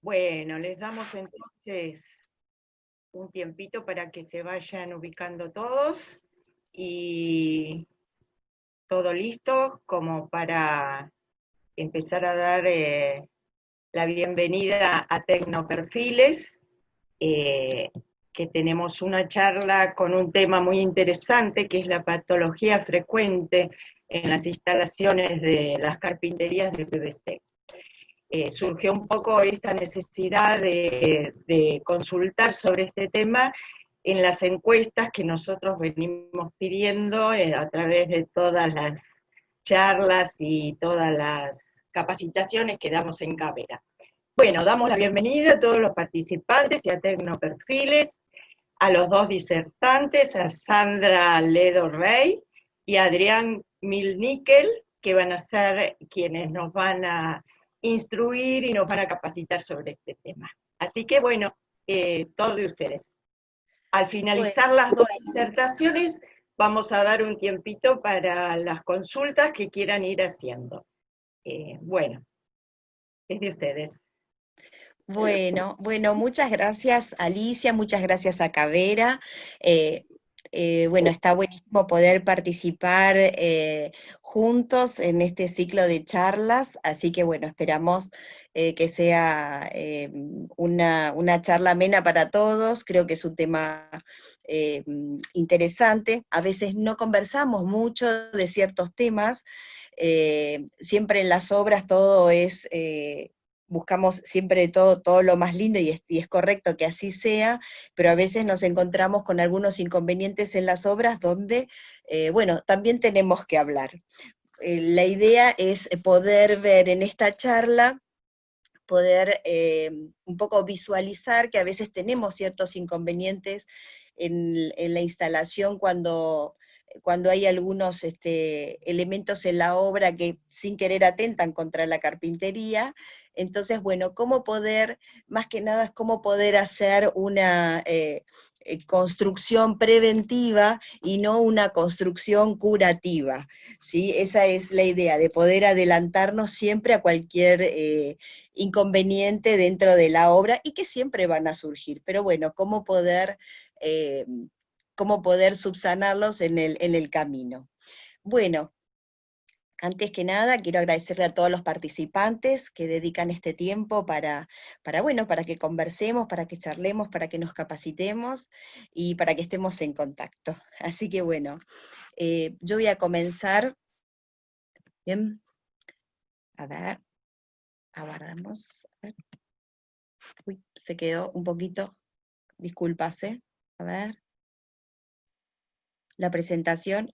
Bueno, les damos entonces un tiempito para que se vayan ubicando todos y todo listo como para empezar a dar la bienvenida a Tecnoperfiles, eh, que tenemos una charla con un tema muy interesante que es la patología frecuente en las instalaciones de las carpinterías de PVC. Surgió un poco esta necesidad de consultar sobre este tema en las encuestas que nosotros venimos pidiendo a través de todas las charlas y todas las capacitaciones que damos en Cavera. Bueno, damos la bienvenida a todos los participantes y a Tecnoperfiles, a los dos disertantes, a Sandra Ledo Rey y a Adrián Milnickel, que van a ser quienes nos van a instruir y nos van a capacitar sobre este tema. Así que bueno, todo de ustedes. Al finalizar las dos disertaciones, vamos a dar un tiempito para las consultas que quieran ir haciendo. Bueno, es de ustedes. Bueno, muchas gracias Alicia, muchas gracias a Cavera. Bueno, está buenísimo poder participar juntos en este ciclo de charlas, así que bueno, esperamos que sea una charla amena para todos. Creo que es un tema interesante. A veces no conversamos mucho de ciertos temas, siempre en las obras todo es... buscamos siempre todo lo más lindo y es correcto que así sea, pero a veces nos encontramos con algunos inconvenientes en las obras donde, bueno, también tenemos que hablar. La idea es poder ver en esta charla, poder un poco visualizar que a veces tenemos ciertos inconvenientes en la instalación cuando hay algunos elementos en la obra que sin querer atentan contra la carpintería. Entonces, bueno, cómo poder, más que nada es cómo poder hacer una construcción preventiva y no una construcción curativa, ¿sí? Esa es la idea, de poder adelantarnos siempre a cualquier inconveniente dentro de la obra, y que siempre van a surgir, pero bueno, eh, cómo poder subsanarlos en el camino. Bueno, antes que nada, quiero agradecerle a todos los participantes que dedican este tiempo bueno, para que conversemos, para que charlemos, para que nos capacitemos y para que estemos en contacto. Así que bueno, yo voy a comenzar. Bien, a ver, aguardamos. A ver. Uy, se quedó un poquito, disculpas, ¿eh? A ver. La presentación.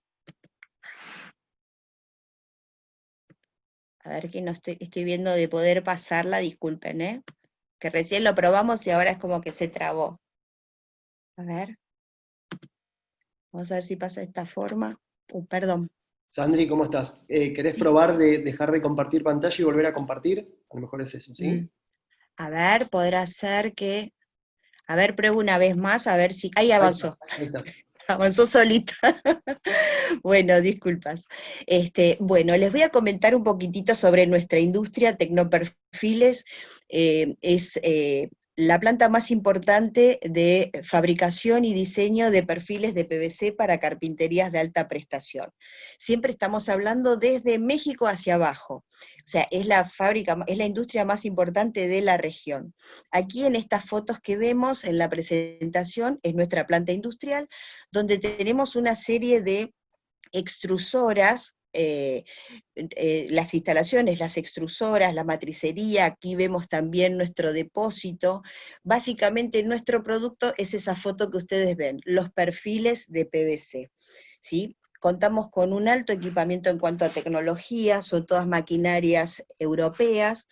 A ver que no estoy viendo de poder pasarla, disculpen, ¿eh? Que recién lo probamos y ahora es como que se trabó. A ver. Vamos a ver si pasa de esta forma. Perdón. Sandri, ¿cómo estás? ¿Querés probar de dejar de compartir pantalla y volver a compartir? A lo mejor es eso, ¿sí? A ver, podrá ser que... A ver, pruebo una vez más, a ver si... Ahí avanzó. Ahí está. Avanzó solita. Bueno, disculpas. Bueno, les voy a comentar un poquitito sobre nuestra industria. Tecnoperfiles es la planta más importante de fabricación y diseño de perfiles de PVC para carpinterías de alta prestación. Siempre estamos hablando desde México hacia abajo. O sea, es la industria más importante de la región. Aquí en estas fotos que vemos en la presentación es nuestra planta industrial, donde tenemos una serie de extrusoras, las instalaciones, las extrusoras, la matricería. Aquí vemos también nuestro depósito. Básicamente nuestro producto es esa foto que ustedes ven, los perfiles de PVC, ¿sí? Contamos con un alto equipamiento en cuanto a tecnología, son todas maquinarias europeas.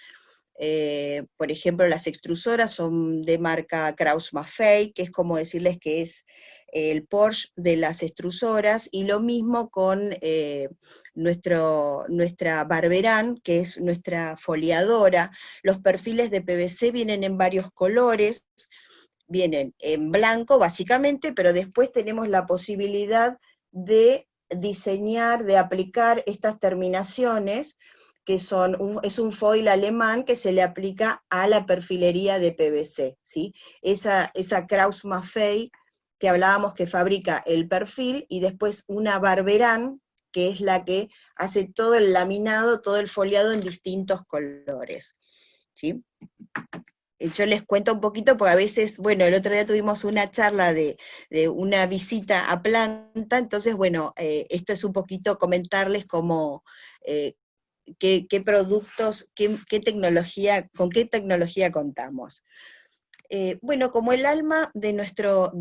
Por ejemplo, las extrusoras son de marca Krauss-Maffei, que es como decirles que es el Porsche de las extrusoras, y lo mismo con nuestra Barberán, que es nuestra foliadora. Los perfiles de PVC vienen en varios colores, vienen en blanco básicamente, pero después tenemos la posibilidad de diseñar, de aplicar estas terminaciones que es un foil alemán que se le aplica a la perfilería de PVC, ¿sí? Esa Krauss Maffei que hablábamos que fabrica el perfil, y después una Barberán, que es la que hace todo el laminado, todo el foliado en distintos colores, ¿sí? Yo les cuento un poquito, porque a veces, bueno, el otro día tuvimos una charla de una visita a planta, entonces, bueno, esto es un poquito comentarles cómo, qué productos, qué tecnología, con qué tecnología contamos. Bueno, como el alma de nuestro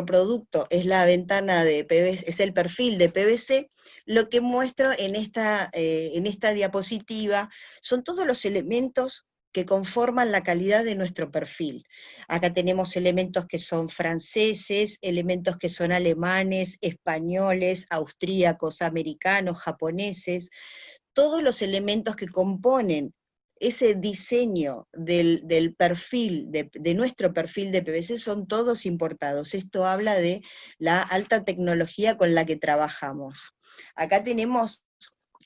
producto es la ventana de PVC, es el perfil de PVC, lo que muestro en esta diapositiva son todos los elementos que conforman la calidad de nuestro perfil. Acá tenemos elementos que son franceses, elementos que son alemanes, españoles, austríacos, americanos, japoneses, todos los elementos que componen ese diseño del perfil, de nuestro perfil de PVC, son todos importados. Esto habla de la alta tecnología con la que trabajamos. Acá tenemos,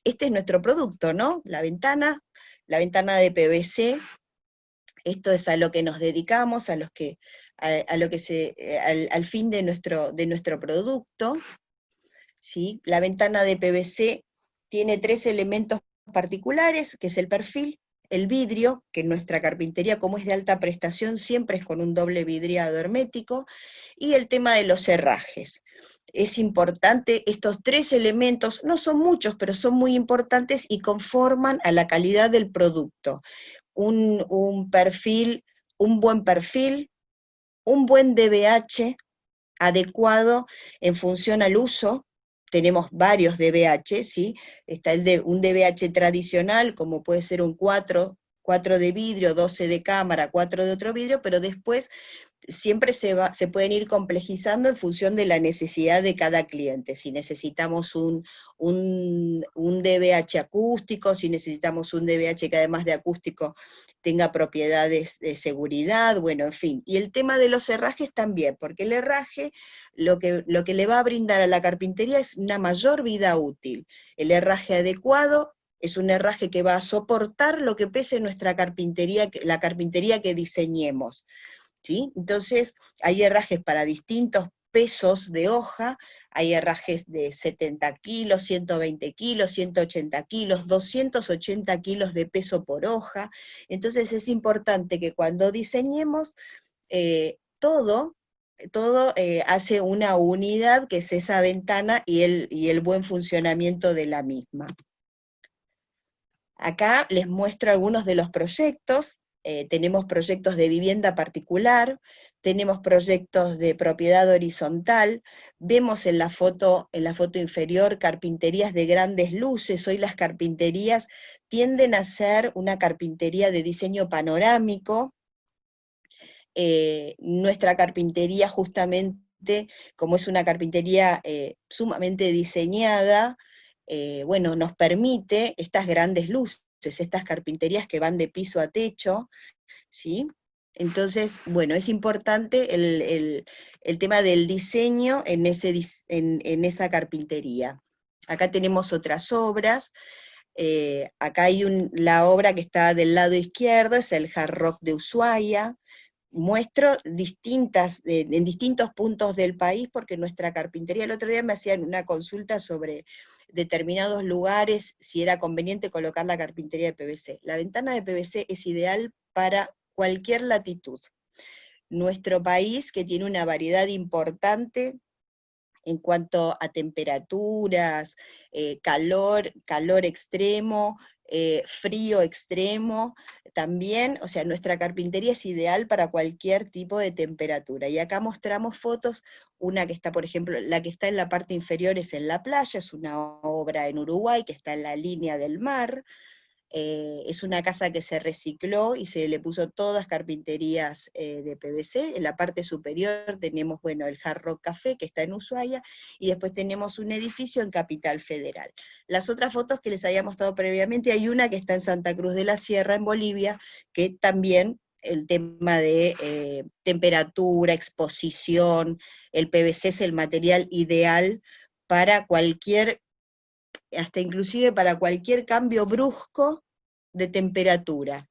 este es nuestro producto, ¿no? La ventana de PVC, esto es a lo que nos dedicamos, al fin de nuestro producto, ¿sí? La ventana de PVC tiene 3 elementos particulares, que es el perfil, el vidrio, que en nuestra carpintería, como es de alta prestación, siempre es con un doble vidriado hermético, y el tema de los herrajes. Es importante, estos 3 elementos, no son muchos, pero son muy importantes y conforman a la calidad del producto. Un buen perfil, un buen DBH adecuado en función al uso. Tenemos varios DBH, ¿sí? Está un DBH tradicional, como puede ser un 4 de vidrio, 12 de cámara, 4 de otro vidrio, pero después siempre se pueden ir complejizando en función de la necesidad de cada cliente. Si necesitamos un DBH acústico, si necesitamos un DBH que además de acústico tenga propiedades de seguridad, bueno, en fin. Y el tema de los herrajes también, porque el herraje lo que le va a brindar a la carpintería es una mayor vida útil. El herraje adecuado es un herraje que va a soportar lo que pese nuestra carpintería, la carpintería que diseñemos, ¿sí? Entonces, hay herrajes para distintos pesos de hoja, hay herrajes de 70 kilos, 120 kilos, 180 kilos, 280 kilos de peso por hoja. Entonces es importante que cuando diseñemos, todo hace una unidad, que es esa ventana y el buen funcionamiento de la misma. Acá les muestro algunos de los proyectos. Tenemos proyectos de vivienda particular, tenemos proyectos de propiedad horizontal, vemos en la foto inferior carpinterías de grandes luces. Hoy las carpinterías tienden a ser una carpintería de diseño panorámico. Nuestra carpintería, justamente, como es una carpintería sumamente diseñada, bueno, nos permite estas grandes luces, estas carpinterías que van de piso a techo, ¿sí? Entonces, bueno, es importante el tema del diseño en esa carpintería. Acá tenemos otras obras. Acá hay la obra que está del lado izquierdo, es el Hard Rock de Ushuaia. Muestro en distintos puntos del país, porque nuestra carpintería, el otro día me hacían una consulta sobre determinados lugares, si era conveniente colocar la carpintería de PVC. La ventana de PVC es ideal para cualquier latitud. Nuestro país, que tiene una variedad importante en cuanto a temperaturas, calor extremo, frío extremo, también, o sea, nuestra carpintería es ideal para cualquier tipo de temperatura. Y acá mostramos fotos, una que está, por ejemplo, la que está en la parte inferior es en la playa, es una obra en Uruguay que está en la línea del mar. Es una casa que se recicló y se le puso todas carpinterías de PVC. En la parte superior tenemos, bueno, el Hard Rock Café, que está en Ushuaia, y después tenemos un edificio en Capital Federal. Las otras fotos que les había mostrado previamente, hay una que está en Santa Cruz de la Sierra, en Bolivia, que también el tema de temperatura, exposición, el PVC es el material ideal para cualquier hasta inclusive para cualquier cambio brusco de temperatura.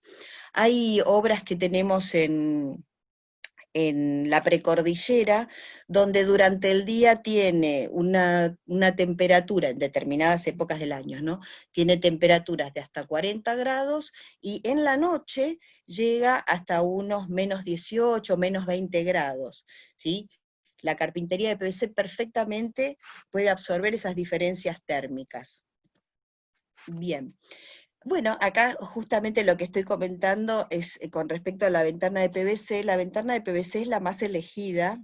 Hay obras que tenemos en la precordillera, donde durante el día tiene una temperatura, en determinadas épocas del año, ¿no? Tiene temperaturas de hasta 40 grados, y en la noche llega hasta unos menos 18, menos 20 grados, ¿sí? La carpintería de PVC perfectamente puede absorber esas diferencias térmicas. Bien. Bueno, acá justamente lo que estoy comentando es con respecto a la ventana de PVC. La ventana de PVC es la más elegida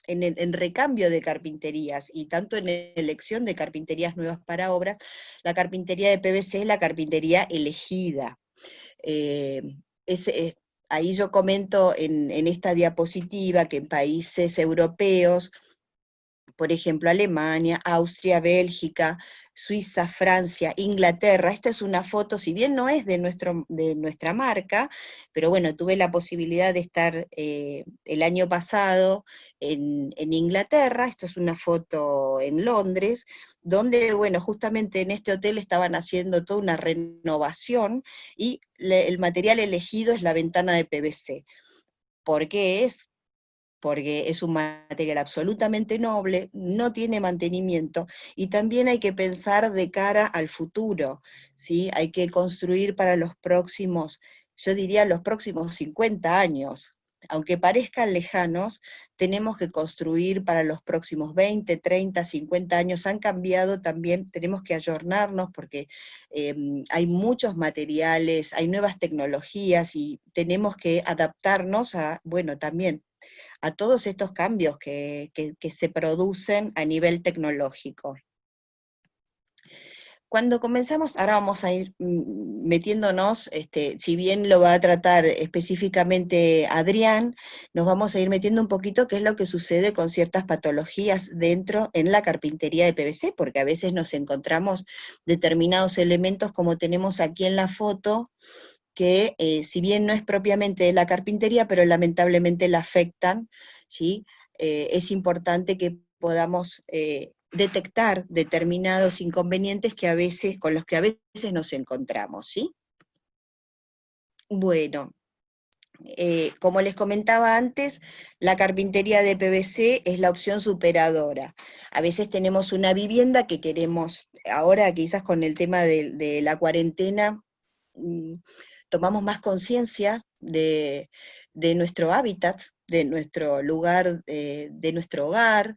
en recambio de carpinterías, y tanto en elección de carpinterías nuevas para obras, la carpintería de PVC es la carpintería elegida. Eh, Ahí yo comento en esta diapositiva que en países europeos, por ejemplo, Alemania, Austria, Bélgica, Suiza, Francia, Inglaterra. Esta es una foto, si bien no es de nuestra marca, pero bueno, tuve la posibilidad de estar el año pasado en Inglaterra. Esto es una foto en Londres, donde, bueno, justamente en este hotel estaban haciendo toda una renovación, y el material elegido es la ventana de PVC. ¿Por qué es? Porque es un material absolutamente noble, no tiene mantenimiento, y también hay que pensar de cara al futuro, ¿sí? Hay que construir para los próximos, yo diría los próximos 50 años. Aunque parezcan lejanos, tenemos que construir para los próximos 20, 30, 50 años. Han cambiado también, tenemos que ayornarnos porque hay muchos materiales, hay nuevas tecnologías, y tenemos que adaptarnos a, bueno, también a todos estos cambios que se producen a nivel tecnológico. Cuando comenzamos, ahora vamos a ir metiéndonos, si bien lo va a tratar específicamente Adrián, nos vamos a ir metiendo un poquito qué es lo que sucede con ciertas patologías dentro en la carpintería de PVC, porque a veces nos encontramos determinados elementos, como tenemos aquí en la foto, que si bien no es propiamente de la carpintería, pero lamentablemente la afectan, ¿sí? Es importante que podamos detectar determinados inconvenientes con los que a veces nos encontramos, ¿sí? Bueno, como les comentaba antes, la carpintería de PVC es la opción superadora. A veces tenemos una vivienda que queremos, ahora quizás con el tema de la cuarentena, tomamos más conciencia de nuestro hábitat, de nuestro lugar, de nuestro hogar,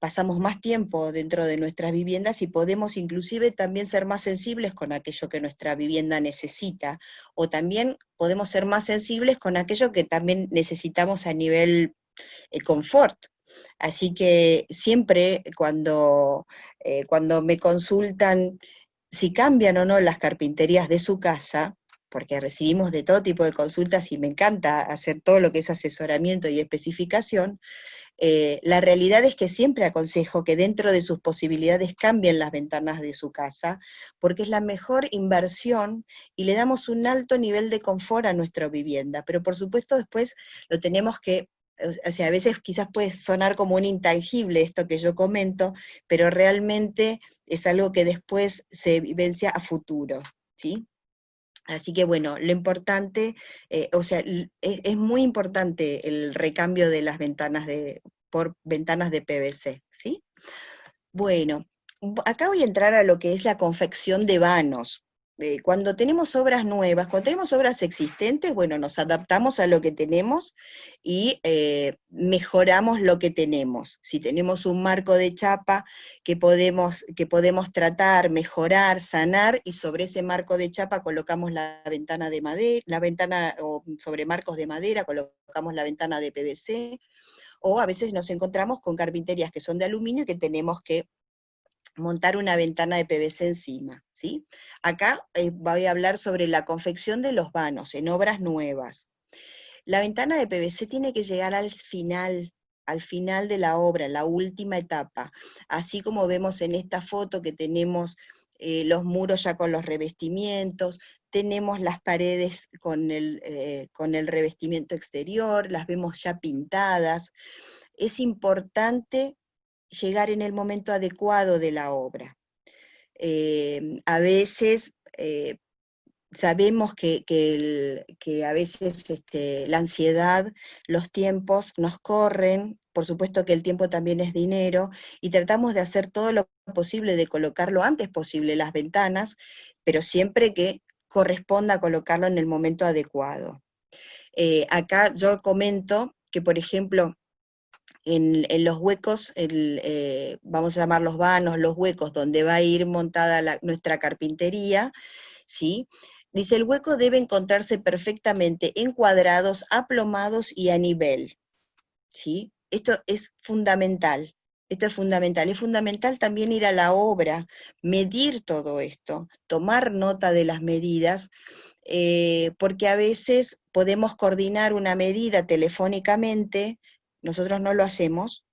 pasamos más tiempo dentro de nuestras viviendas, y podemos inclusive también ser más sensibles con aquello que nuestra vivienda necesita, o también podemos ser más sensibles con aquello que también necesitamos a nivel confort. Así que siempre cuando me consultan si cambian o no las carpinterías de su casa, porque recibimos de todo tipo de consultas y me encanta hacer todo lo que es asesoramiento y especificación, la realidad es que siempre aconsejo que dentro de sus posibilidades cambien las ventanas de su casa, porque es la mejor inversión y le damos un alto nivel de confort a nuestra vivienda. Pero por supuesto después lo tenemos que, o sea, a veces quizás puede sonar como un intangible esto que yo comento, pero realmente es algo que después se vivencia a futuro, ¿sí? Así que bueno, lo importante, o sea, es muy importante el recambio de las ventanas por ventanas de PVC, ¿sí? Bueno, acá voy a entrar a lo que es la confección de vanos. Cuando tenemos obras nuevas, cuando tenemos obras existentes, bueno, nos adaptamos a lo que tenemos y mejoramos lo que tenemos. Si tenemos un marco de chapa que podemos tratar, mejorar, sanar, y sobre ese marco de chapa colocamos la ventana de madera, o sobre marcos de madera colocamos la ventana de PVC, o a veces nos encontramos con carpinterías que son de aluminio y que tenemos que montar una ventana de PVC encima, ¿sí? Acá voy a hablar sobre la confección de los vanos en obras nuevas. La ventana de PVC tiene que llegar al final de la obra, la última etapa, así como vemos en esta foto que tenemos los muros ya con los revestimientos, tenemos las paredes con el revestimiento exterior, las vemos ya pintadas. Es importante llegar en el momento adecuado de la obra. A veces sabemos que a veces la ansiedad, los tiempos nos corren, por supuesto que el tiempo también es dinero, y tratamos de hacer todo lo posible de colocar lo antes posible las ventanas, pero siempre que corresponda colocarlo en el momento adecuado. Acá yo comento que, por ejemplo, en los huecos, vamos a llamar los vanos, los huecos donde va a ir montada nuestra carpintería, ¿sí? Dice, el hueco debe encontrarse perfectamente encuadrados, aplomados y a nivel, ¿sí? Esto es fundamental. Esto es fundamental también ir a la obra, medir todo esto, tomar nota de las medidas, porque a veces podemos coordinar una medida telefónicamente, nosotros no lo hacemos,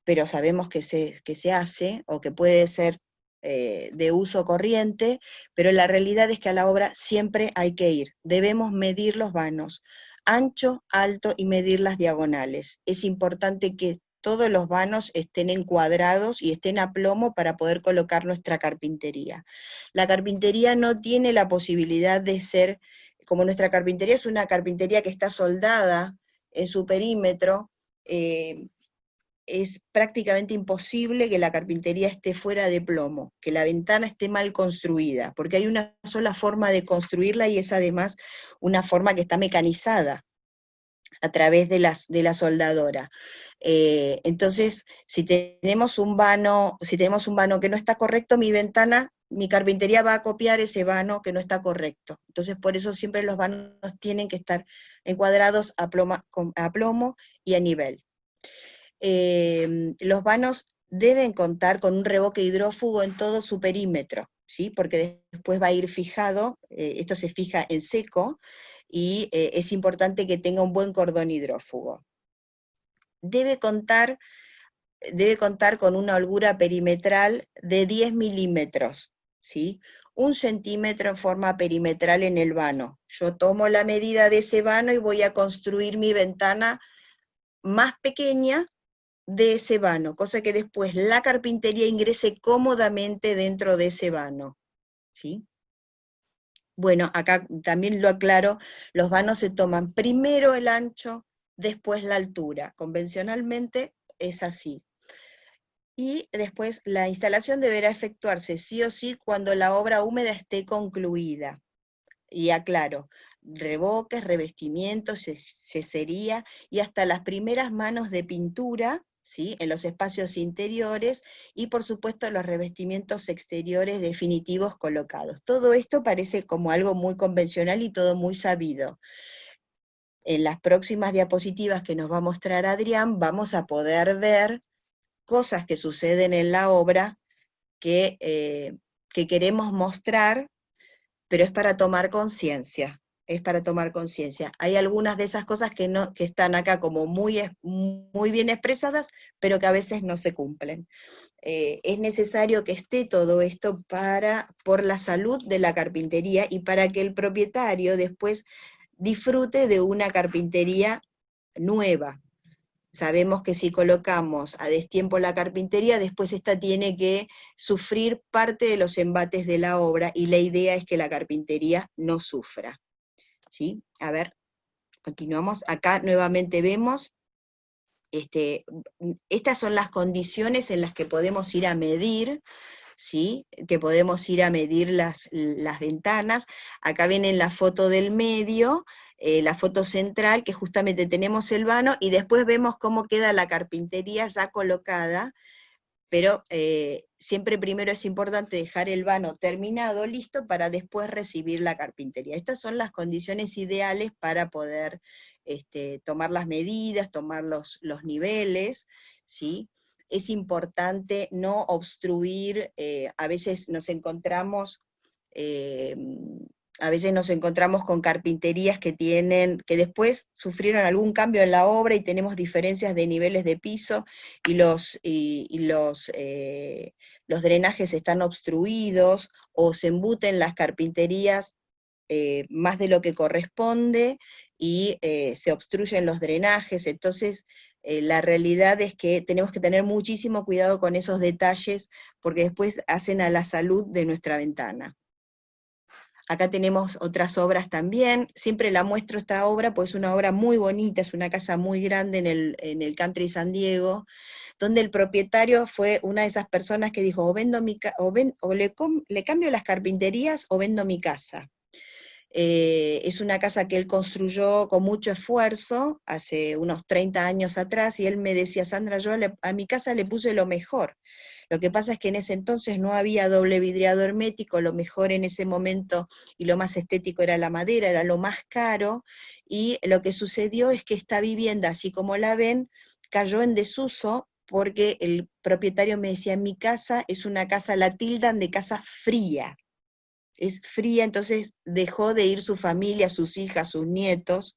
pero sabemos que se hace, o que puede ser de uso corriente, pero la realidad es que a la obra siempre hay que ir, debemos medir los vanos, ancho, alto y medir las diagonales. Es importante que todos los vanos estén encuadrados y estén a plomo para poder colocar nuestra carpintería. La carpintería no tiene la posibilidad de ser, como nuestra carpintería es una carpintería que está soldada en su perímetro, es prácticamente imposible que la carpintería esté fuera de plomo, que la ventana esté mal construida, porque hay una sola forma de construirla y es además una forma que está mecanizada a través de la soldadora. Entonces, si tenemos un vano que no está correcto, mi carpintería va a copiar ese vano que no está correcto. Entonces, por eso siempre los vanos tienen que estar encuadrados a plomo y a nivel. Los vanos deben contar con un revoque hidrófugo en todo su perímetro, ¿sí? Porque después va a ir fijado, esto se fija en seco, y es importante que tenga un buen cordón hidrófugo. Debe contar con una holgura perimetral de 10 milímetros, ¿sí? 1 centímetro en forma perimetral en el vano. Yo tomo la medida de ese vano y voy a construir mi ventana más pequeña de ese vano, cosa que después la carpintería ingrese cómodamente dentro de ese vano, ¿sí? Bueno, acá también lo aclaro, los vanos se toman primero el ancho, después la altura. Convencionalmente es así. Y después la instalación deberá efectuarse sí o sí cuando la obra húmeda esté concluida. Y aclaro, revoques, revestimientos, cesería y hasta las primeras manos de pintura, ¿sí? En los espacios interiores, y por supuesto los revestimientos exteriores definitivos colocados. Todo esto parece como algo muy convencional y todo muy sabido. En las próximas diapositivas que nos va a mostrar Adrián, vamos a poder ver cosas que suceden en la obra que queremos mostrar, pero es para tomar conciencia. Hay algunas de esas cosas que están acá como muy bien expresadas, pero que a veces no se cumplen. Es necesario que esté todo esto por la salud de la carpintería y para que el propietario después disfrute de una carpintería nueva. Sabemos que si colocamos a destiempo la carpintería, después esta tiene que sufrir parte de los embates de la obra, y la idea es que la carpintería no sufra. ¿Sí? A ver, continuamos. Acá nuevamente vemos, estas son las condiciones en las que podemos ir a medir, ¿sí? Que podemos ir a medir las ventanas. Acá ven en la foto del medio, la foto central, que justamente tenemos el vano, y después vemos cómo queda la carpintería ya colocada, pero siempre primero es importante dejar el vano terminado, listo, para después recibir la carpintería. Estas son las condiciones ideales para poder tomar las medidas, tomar los niveles, ¿sí? Es importante no obstruir, a veces nos encontramos con carpinterías que después sufrieron algún cambio en la obra y tenemos diferencias de niveles de piso, y los drenajes están obstruidos, o se embuten las carpinterías más de lo que corresponde, y se obstruyen los drenajes. Entonces La realidad es que tenemos que tener muchísimo cuidado con esos detalles, porque después hacen a la salud de nuestra ventana. Acá tenemos otras obras también, siempre la muestro esta obra, pues es una obra muy bonita, es una casa muy grande en el country San Diego, donde el propietario fue una de esas personas que dijo, le cambio las carpinterías o vendo mi casa. Es una casa que él construyó con mucho esfuerzo, hace unos 30 años atrás, y él me decía, Sandra, yo a mi casa le puse lo mejor. Lo que pasa es que en ese entonces no había doble vidriado hermético, lo mejor en ese momento y lo más estético era la madera, era lo más caro, y lo que sucedió es que esta vivienda, así como la ven, cayó en desuso, porque el propietario me decía, en mi casa es una casa, la tildan de casa fría, es fría, entonces dejó de ir su familia, sus hijas, sus nietos,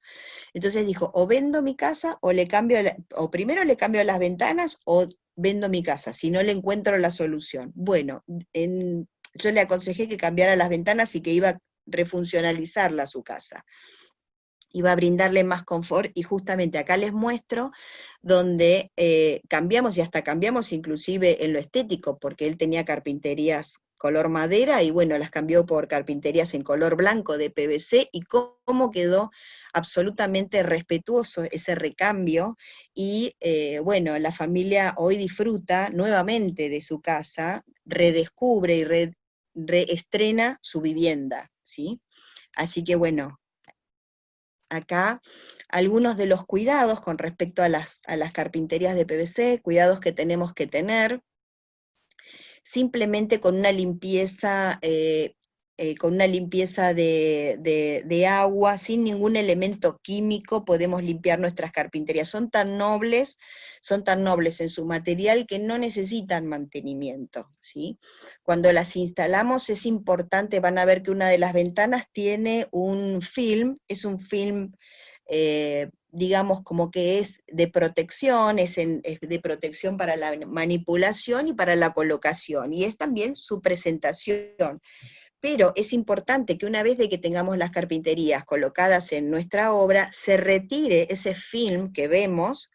entonces dijo, o vendo mi casa, o le cambio, o primero le cambio las ventanas, o vendo mi casa, si no le encuentro la solución. Bueno, yo le aconsejé que cambiara las ventanas y que iba a refuncionalizarla su casa, iba a brindarle más confort, y justamente acá les muestro donde cambiamos, y hasta cambiamos inclusive en lo estético, porque él tenía carpinterías color madera, y bueno, las cambió por carpinterías en color blanco de PVC, y cómo quedó absolutamente respetuoso ese recambio, y bueno, la familia hoy disfruta nuevamente de su casa, redescubre y reestrena su vivienda, ¿sí? Así que bueno, acá algunos de los cuidados con respecto a las carpinterías de PVC, cuidados que tenemos que tener, simplemente con una limpieza, de agua, sin ningún elemento químico, podemos limpiar nuestras carpinterías. Son tan nobles en su material que no necesitan mantenimiento, ¿sí? Cuando las instalamos es importante, van a ver que una de las ventanas tiene un film, es un film, digamos, como que es de protección, es de protección para la manipulación y para la colocación, y es también su presentación. Pero es importante que una vez de que tengamos las carpinterías colocadas en nuestra obra, se retire ese film que vemos,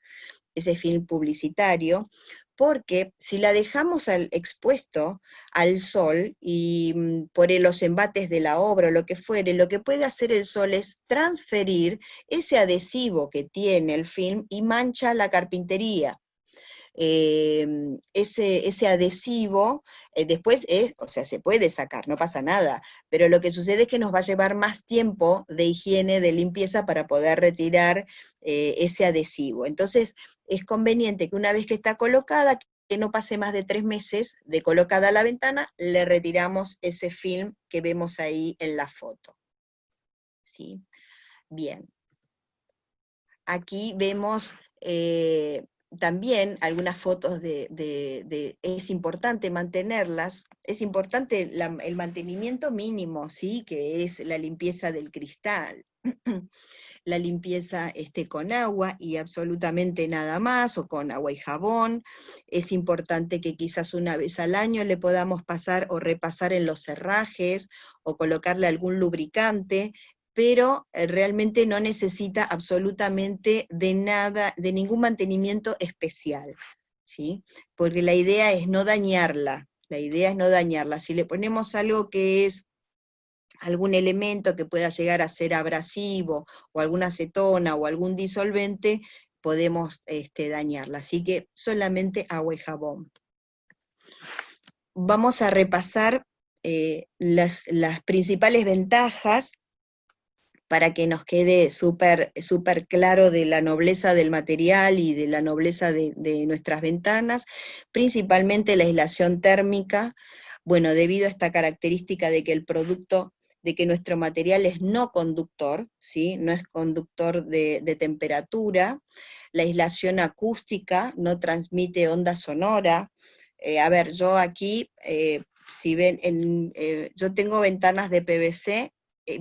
ese film publicitario, porque si la dejamos expuesto al sol y por los embates de la obra o lo que fuere, lo que puede hacer el sol es transferir ese adhesivo que tiene el film y mancha la carpintería. Ese adhesivo, después o sea, se puede sacar, no pasa nada, pero lo que sucede es que nos va a llevar más tiempo de higiene, de limpieza, para poder retirar ese adhesivo. Entonces, es conveniente que una vez que está colocada, que no pase más de 3 meses de colocada la ventana, le retiramos ese film que vemos ahí en la foto. ¿Sí? Bien. Aquí vemos también algunas fotos es importante mantenerlas, es importante el mantenimiento mínimo, ¿sí? Que es la limpieza del cristal, la limpieza con agua y absolutamente nada más, o con agua y jabón. Es importante que quizás una vez al año le podamos pasar o repasar en los cerrajes, o colocarle algún lubricante, pero realmente no necesita absolutamente de nada, de ningún mantenimiento especial, ¿sí? Porque la idea es no dañarla, Si le ponemos algo que es algún elemento que pueda llegar a ser abrasivo, o alguna acetona, o algún disolvente, podemos dañarla. Así que solamente agua y jabón. Vamos a repasar las principales ventajas, para que nos quede súper claro de la nobleza del material y de la nobleza de nuestras ventanas, principalmente la aislación térmica. Bueno, debido a esta característica de que nuestro material es no conductor, ¿sí? No es conductor de temperatura. La aislación acústica, no transmite onda sonora. A ver, yo aquí, si ven, yo tengo ventanas de PVC,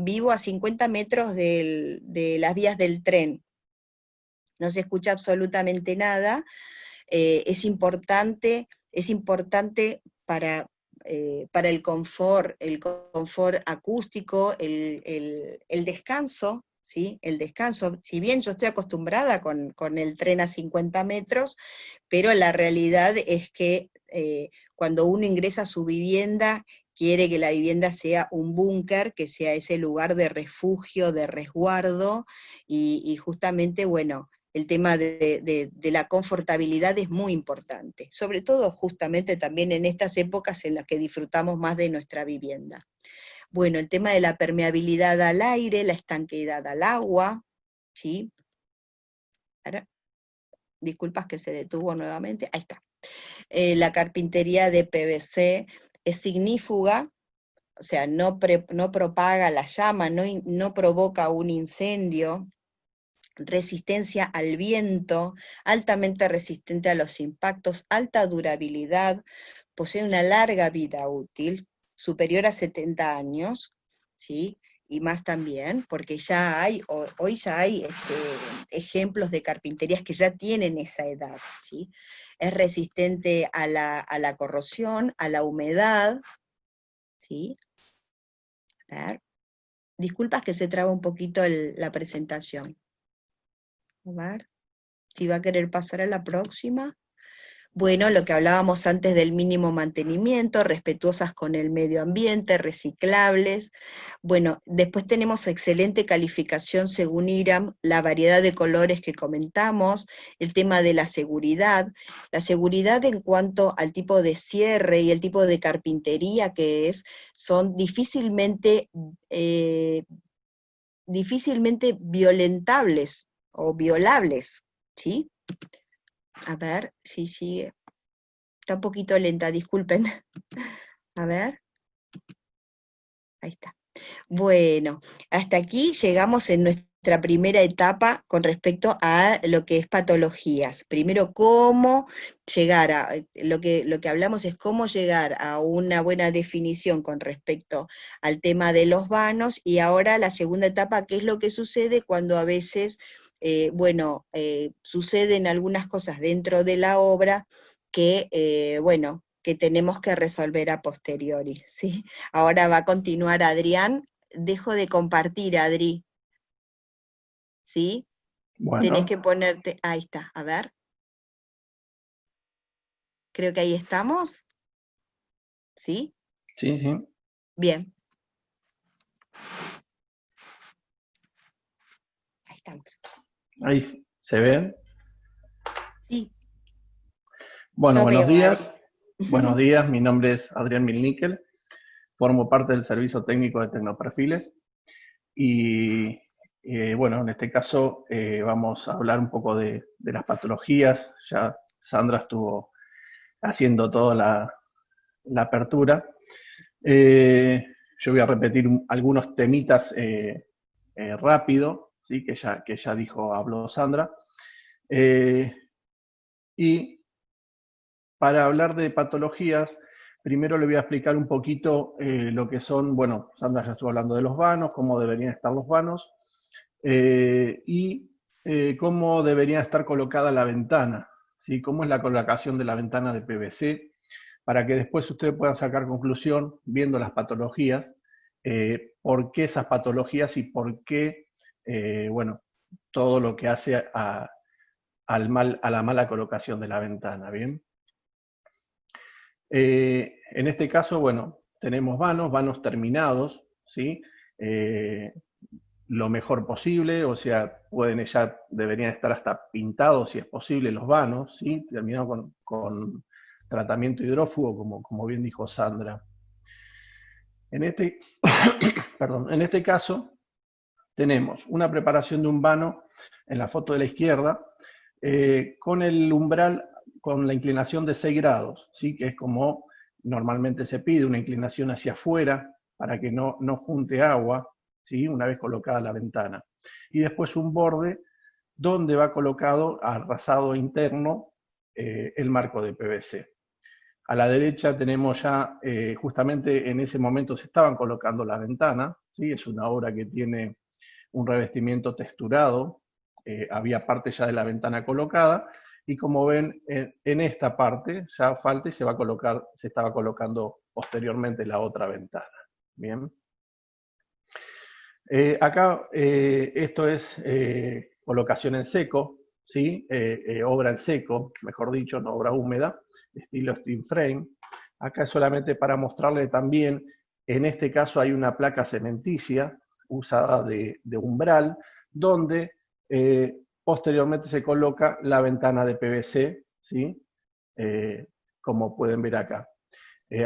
vivo a 50 metros de las vías del tren, no se escucha absolutamente nada. Es importante para el confort acústico, el descanso, ¿sí? El descanso, si bien yo estoy acostumbrada con el tren a 50 metros, pero la realidad es que cuando uno ingresa a su vivienda, quiere que la vivienda sea un búnker, que sea ese lugar de refugio, de resguardo, y justamente, bueno, el tema de la confortabilidad es muy importante, sobre todo justamente también en estas épocas en las que disfrutamos más de nuestra vivienda. Bueno, el tema de la permeabilidad al aire, la estanqueidad al agua, ¿sí? Ahora, disculpas que se detuvo nuevamente, ahí está. La carpintería de PVC es ignífuga, o sea, no propaga la llama, no provoca un incendio, resistencia al viento, altamente resistente a los impactos, alta durabilidad, posee una larga vida útil, superior a 70 años, ¿sí? Y más también, porque ya hay, hoy ya hay ejemplos de carpinterías que ya tienen esa edad, ¿sí? Es resistente a la corrosión, a la humedad, ¿sí? A ver. Disculpas que se traba un poquito la presentación. A ver, si va a querer pasar a la próxima. Bueno, lo que hablábamos antes del mínimo mantenimiento, respetuosas con el medio ambiente, reciclables. Bueno, después tenemos excelente calificación según IRAM, la variedad de colores que comentamos, el tema de la seguridad en cuanto al tipo de cierre y el tipo de carpintería que es, son difícilmente violentables o violables, ¿sí? A ver si sigue. Está un poquito lenta, disculpen. A ver. Ahí está. Bueno, hasta aquí llegamos en nuestra primera etapa con respecto a lo que es patologías. Primero, cómo llegar a, lo que hablamos es cómo llegar a una buena definición con respecto al tema de los vanos, y ahora la segunda etapa, qué es lo que sucede cuando a veces, suceden algunas cosas dentro de la obra que, que tenemos que resolver a posteriori, ¿sí? Ahora va a continuar Adrián. Dejo de compartir, Adri. ¿Sí? Tenés que Bueno, ponerte, ahí está, a ver. Creo que ahí estamos. ¿Sí? sí, sí. Bien. Ahí estamos. Ahí se ven. Sí, Bueno, yo buenos veo, Adri. días. Buenos días, mi nombre es Adrián Milníquel. Formo parte del Servicio Técnico de Tecnoperfiles. Y bueno, en este caso vamos a hablar un poco de las patologías. Ya Sandra estuvo haciendo toda la apertura. Yo voy a repetir algunos temitas rápido, ¿sí? que ya habló Sandra. Y para hablar de patologías, primero le voy a explicar un poquito lo que son, bueno, Sandra ya estuvo hablando de los vanos, cómo deberían estar los vanos, y cómo debería estar colocada la ventana, ¿sí? Cómo es la colocación de la ventana de PVC, para que después ustedes puedan sacar conclusión, viendo las patologías, por qué esas patologías y por qué, bueno, todo lo que hace a la mala colocación de la ventana, ¿bien? En este caso, bueno, tenemos vanos terminados, ¿sí? Lo mejor posible, o sea, deberían estar hasta pintados si es posible los vanos, ¿sí? Terminados con tratamiento hidrófugo, como bien dijo Sandra. En este, perdón, en este caso, tenemos una preparación de un vano en la foto de la izquierda, con el umbral, con la inclinación de 6 grados, ¿sí? Que es como normalmente se pide, una inclinación hacia afuera para que no junte agua, ¿sí? Una vez colocada la ventana. Y después un borde donde va colocado arrasado interno el marco de PVC. A la derecha tenemos ya, justamente en ese momento se estaban colocando la ventana, ¿sí? Es una obra que tiene un revestimiento texturado, había parte ya de la ventana colocada, y como ven, en esta parte ya falta y se estaba colocando posteriormente la otra ventana. Bien. Acá esto es colocación en seco, ¿sí? Obra en seco, mejor dicho, no obra húmeda, estilo steel frame. Acá es solamente para mostrarle también, en este caso hay una placa cementicia usada de umbral, donde posteriormente se coloca la ventana de PVC, ¿sí? Como pueden ver acá.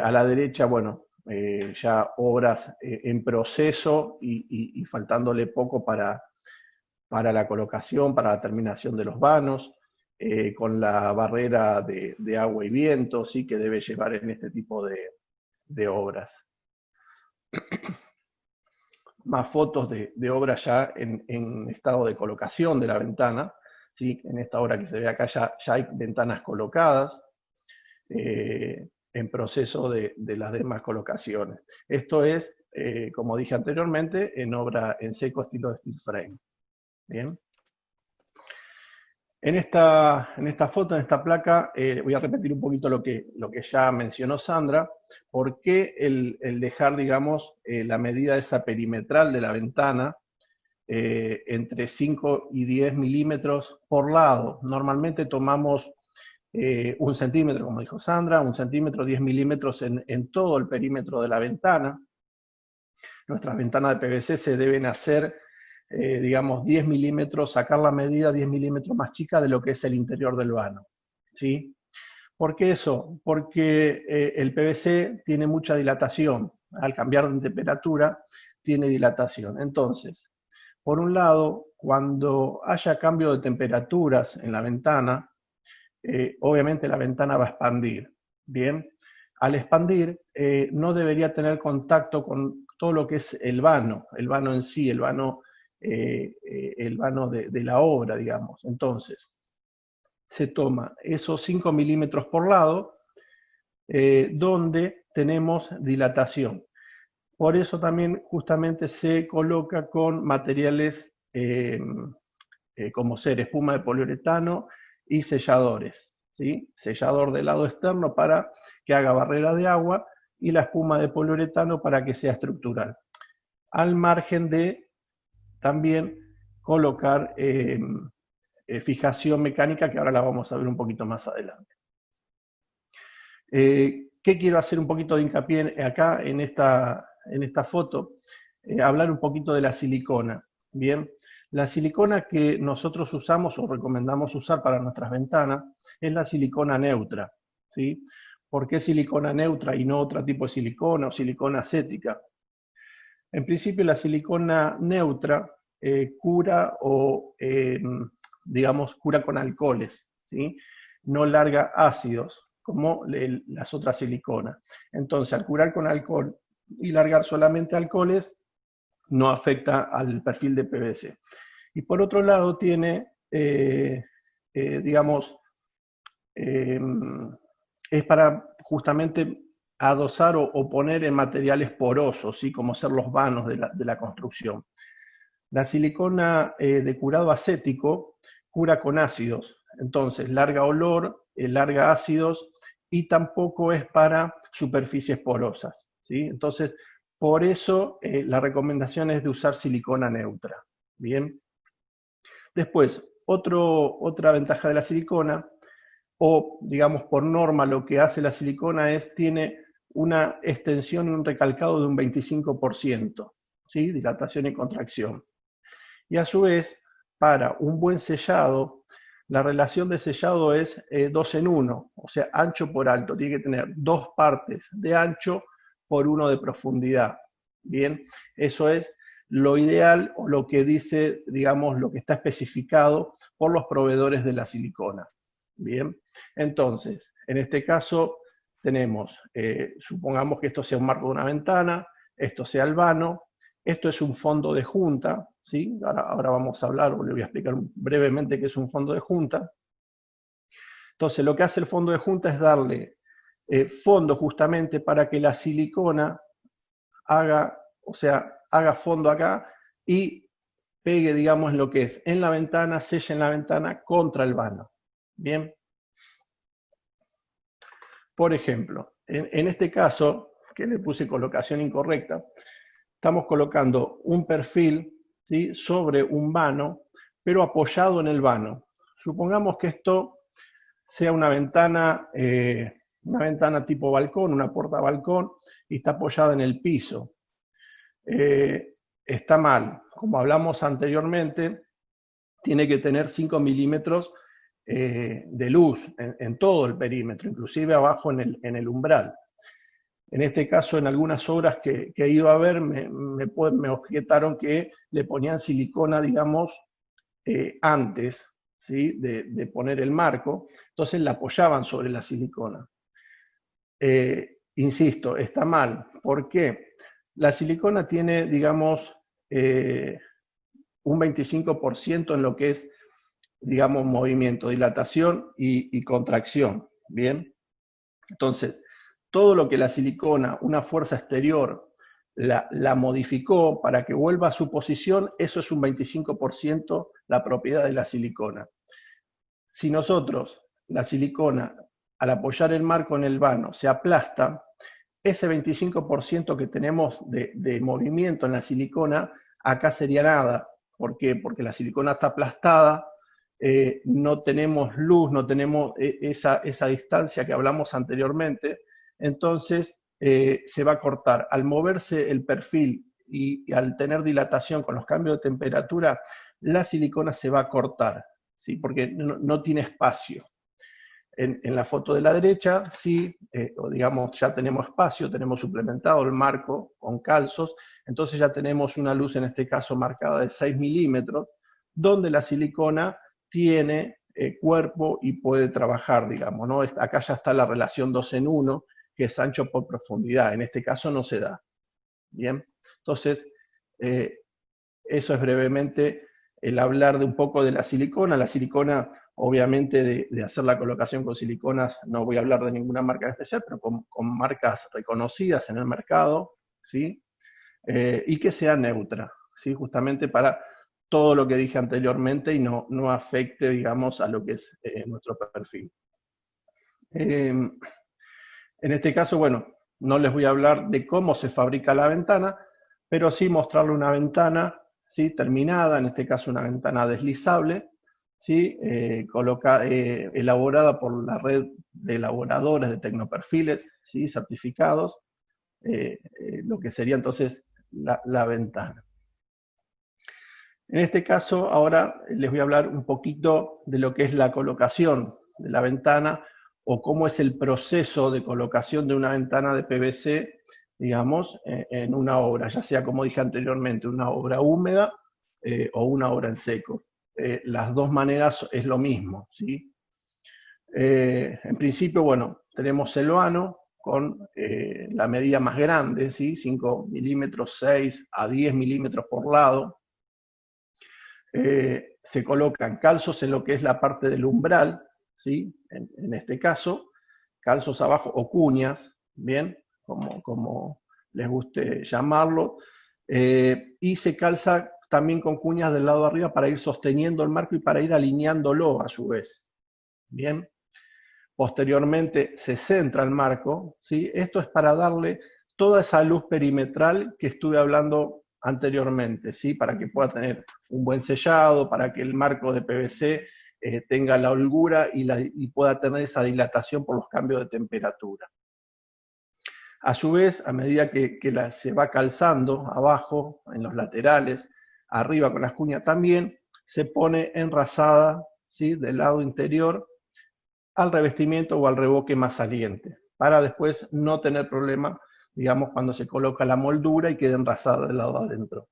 A la derecha, bueno, ya obras en proceso y faltándole poco para la colocación, para la terminación de los vanos, con la barrera de agua y viento, ¿sí? Que debe llevar en este tipo de obras. Más fotos de obras ya en estado de colocación de la ventana, ¿sí? En esta obra que se ve acá ya hay ventanas colocadas, en proceso de las demás colocaciones. Esto es, como dije anteriormente, en obra en seco estilo steel frame. Bien. En esta foto, en esta placa, voy a repetir un poquito lo que ya mencionó Sandra. ¿Por qué el dejar, digamos, la medida esa perimetral de la ventana entre 5 y 10 milímetros por lado? Normalmente tomamos 1 centímetro, como dijo Sandra, 1 centímetro, 10 milímetros en todo el perímetro de la ventana. Nuestras ventanas de PVC se deben hacer, digamos, 10 milímetros, sacar la medida 10 milímetros más chica de lo que es el interior del vano, ¿sí? ¿Por qué eso? Porque el PVC tiene mucha dilatación. Al cambiar de temperatura, tiene dilatación. Entonces, por un lado, cuando haya cambio de temperaturas en la ventana, obviamente la ventana va a expandir, ¿bien? Al expandir, no debería tener contacto con todo lo que es el vano en sí, el vano de la obra, digamos. Entonces, se toma esos 5 milímetros por lado, donde tenemos dilatación. Por eso también justamente se coloca con materiales como ser espuma de poliuretano y selladores, ¿sí? Sellador del lado externo para que haga barrera de agua y la espuma de poliuretano para que sea estructural. Al margen de también colocar fijación mecánica, que ahora la vamos a ver un poquito más adelante. ¿Qué quiero hacer un poquito de hincapié acá en esta foto? Hablar un poquito de la silicona. Bien, la silicona que nosotros usamos o recomendamos usar para nuestras ventanas es la silicona neutra, ¿sí? ¿Por qué silicona neutra y no otro tipo de silicona o silicona acética? En principio la silicona neutra cura o, digamos, cura con alcoholes, ¿sí? No larga ácidos como las otras siliconas. Entonces, al curar con alcohol y largar solamente alcoholes, no afecta al perfil de PVC. Y por otro lado tiene, digamos, es para justamente adosar o poner en materiales porosos, ¿sí? Como ser los vanos de la construcción. La silicona de curado acético cura con ácidos, entonces larga olor, larga ácidos y tampoco es para superficies porosas, ¿sí? Entonces, por eso la recomendación es de usar silicona neutra. Bien. Después, otra ventaja de la silicona, o digamos por norma lo que hace la silicona tiene una extensión y un recalcado de un 25%, ¿sí? Dilatación y contracción. Y a su vez, para un buen sellado, la relación de sellado es 2 en 1, o sea, ancho por alto. Tiene que tener 2 partes de ancho por 1 de profundidad. Bien, eso es lo ideal o lo que dice, digamos, lo que está especificado por los proveedores de la silicona. Bien, entonces, en este caso tenemos, supongamos que esto sea un marco de una ventana, esto sea el vano, esto es un fondo de junta, ¿sí? Ahora vamos a hablar, o le voy a explicar brevemente qué es un fondo de junta. Entonces, lo que hace el fondo de junta es darle fondo justamente para que la silicona haga fondo acá y pegue, digamos, lo que es en la ventana, selle en la ventana contra el vano. Bien. Por ejemplo, en este caso, que le puse colocación incorrecta, estamos colocando un perfil, ¿sí?, sobre un vano, pero apoyado en el vano. Supongamos que esto sea una ventana tipo balcón, una puerta balcón, y está apoyada en el piso. Está mal. Como hablamos anteriormente, tiene que tener 5 milímetros de luz en todo el perímetro, inclusive abajo en el umbral. En este caso, en algunas obras que he ido a ver, me objetaron que le ponían silicona, digamos, antes, ¿sí?, de poner el marco, entonces la apoyaban sobre la silicona. Insisto, está mal. ¿Por qué? La silicona tiene, digamos, un 25% en lo que es, digamos, movimiento, dilatación y contracción, ¿bien? Entonces, todo lo que la silicona, una fuerza exterior, la modificó para que vuelva a su posición, eso es un 25% la propiedad de la silicona. Si nosotros, la silicona, al apoyar el marco en el vano, se aplasta, ese 25% que tenemos de movimiento en la silicona, acá sería nada. ¿Por qué? Porque la silicona está aplastada, no tenemos luz, no tenemos esa distancia que hablamos anteriormente, entonces se va a cortar. Al moverse el perfil y al tener dilatación con los cambios de temperatura, la silicona se va a cortar, ¿sí?, porque no tiene espacio. En la foto de la derecha, sí, o digamos, ya tenemos espacio, tenemos suplementado el marco con calzos, entonces ya tenemos una luz, en este caso marcada de 6 milímetros, donde la silicona tiene cuerpo y puede trabajar, digamos, ¿no? Acá ya está la relación 2 en 1, que es ancho por profundidad, en este caso no se da. Bien, entonces, eso es brevemente el hablar de un poco de la silicona. La silicona, obviamente, de hacer la colocación con siliconas, no voy a hablar de ninguna marca especial, pero con marcas reconocidas en el mercado, ¿sí? Y que sea neutra, ¿sí?, justamente para todo lo que dije anteriormente y no afecte, digamos, a lo que es nuestro perfil. En este caso, bueno, no les voy a hablar de cómo se fabrica la ventana, pero sí mostrarle una ventana, ¿sí?, terminada, en este caso una ventana deslizable, ¿sí?, elaborada por la red de elaboradores de tecnoperfiles, ¿sí?, certificados, lo que sería entonces la ventana. En este caso, ahora les voy a hablar un poquito de lo que es la colocación de la ventana o cómo es el proceso de colocación de una ventana de PVC, digamos, en una obra, ya sea, como dije anteriormente, una obra húmeda o una obra en seco. Las dos maneras es lo mismo, ¿sí? En principio, bueno, tenemos el vano con la medida más grande, ¿sí?, 5 milímetros, 6 a 10 milímetros por lado. Se colocan calzos en lo que es la parte del umbral, ¿sí?, en este caso, calzos abajo o cuñas, bien, como les guste llamarlo, y se calza también con cuñas del lado de arriba para ir sosteniendo el marco y para ir alineándolo a su vez, bien. Posteriormente se centra el marco, ¿sí? Esto es para darle toda esa luz perimetral que estuve hablando anteriormente, ¿sí?, para que pueda tener un buen sellado, para que el marco de PVC tenga la holgura y pueda tener esa dilatación por los cambios de temperatura. A su vez, a medida que se va calzando abajo, en los laterales, arriba con las cuñas también, se pone enrasada, ¿sí?, del lado interior al revestimiento o al revoque más saliente, para después no tener problema, digamos, cuando se coloca la moldura y quede enrasada del lado de adentro.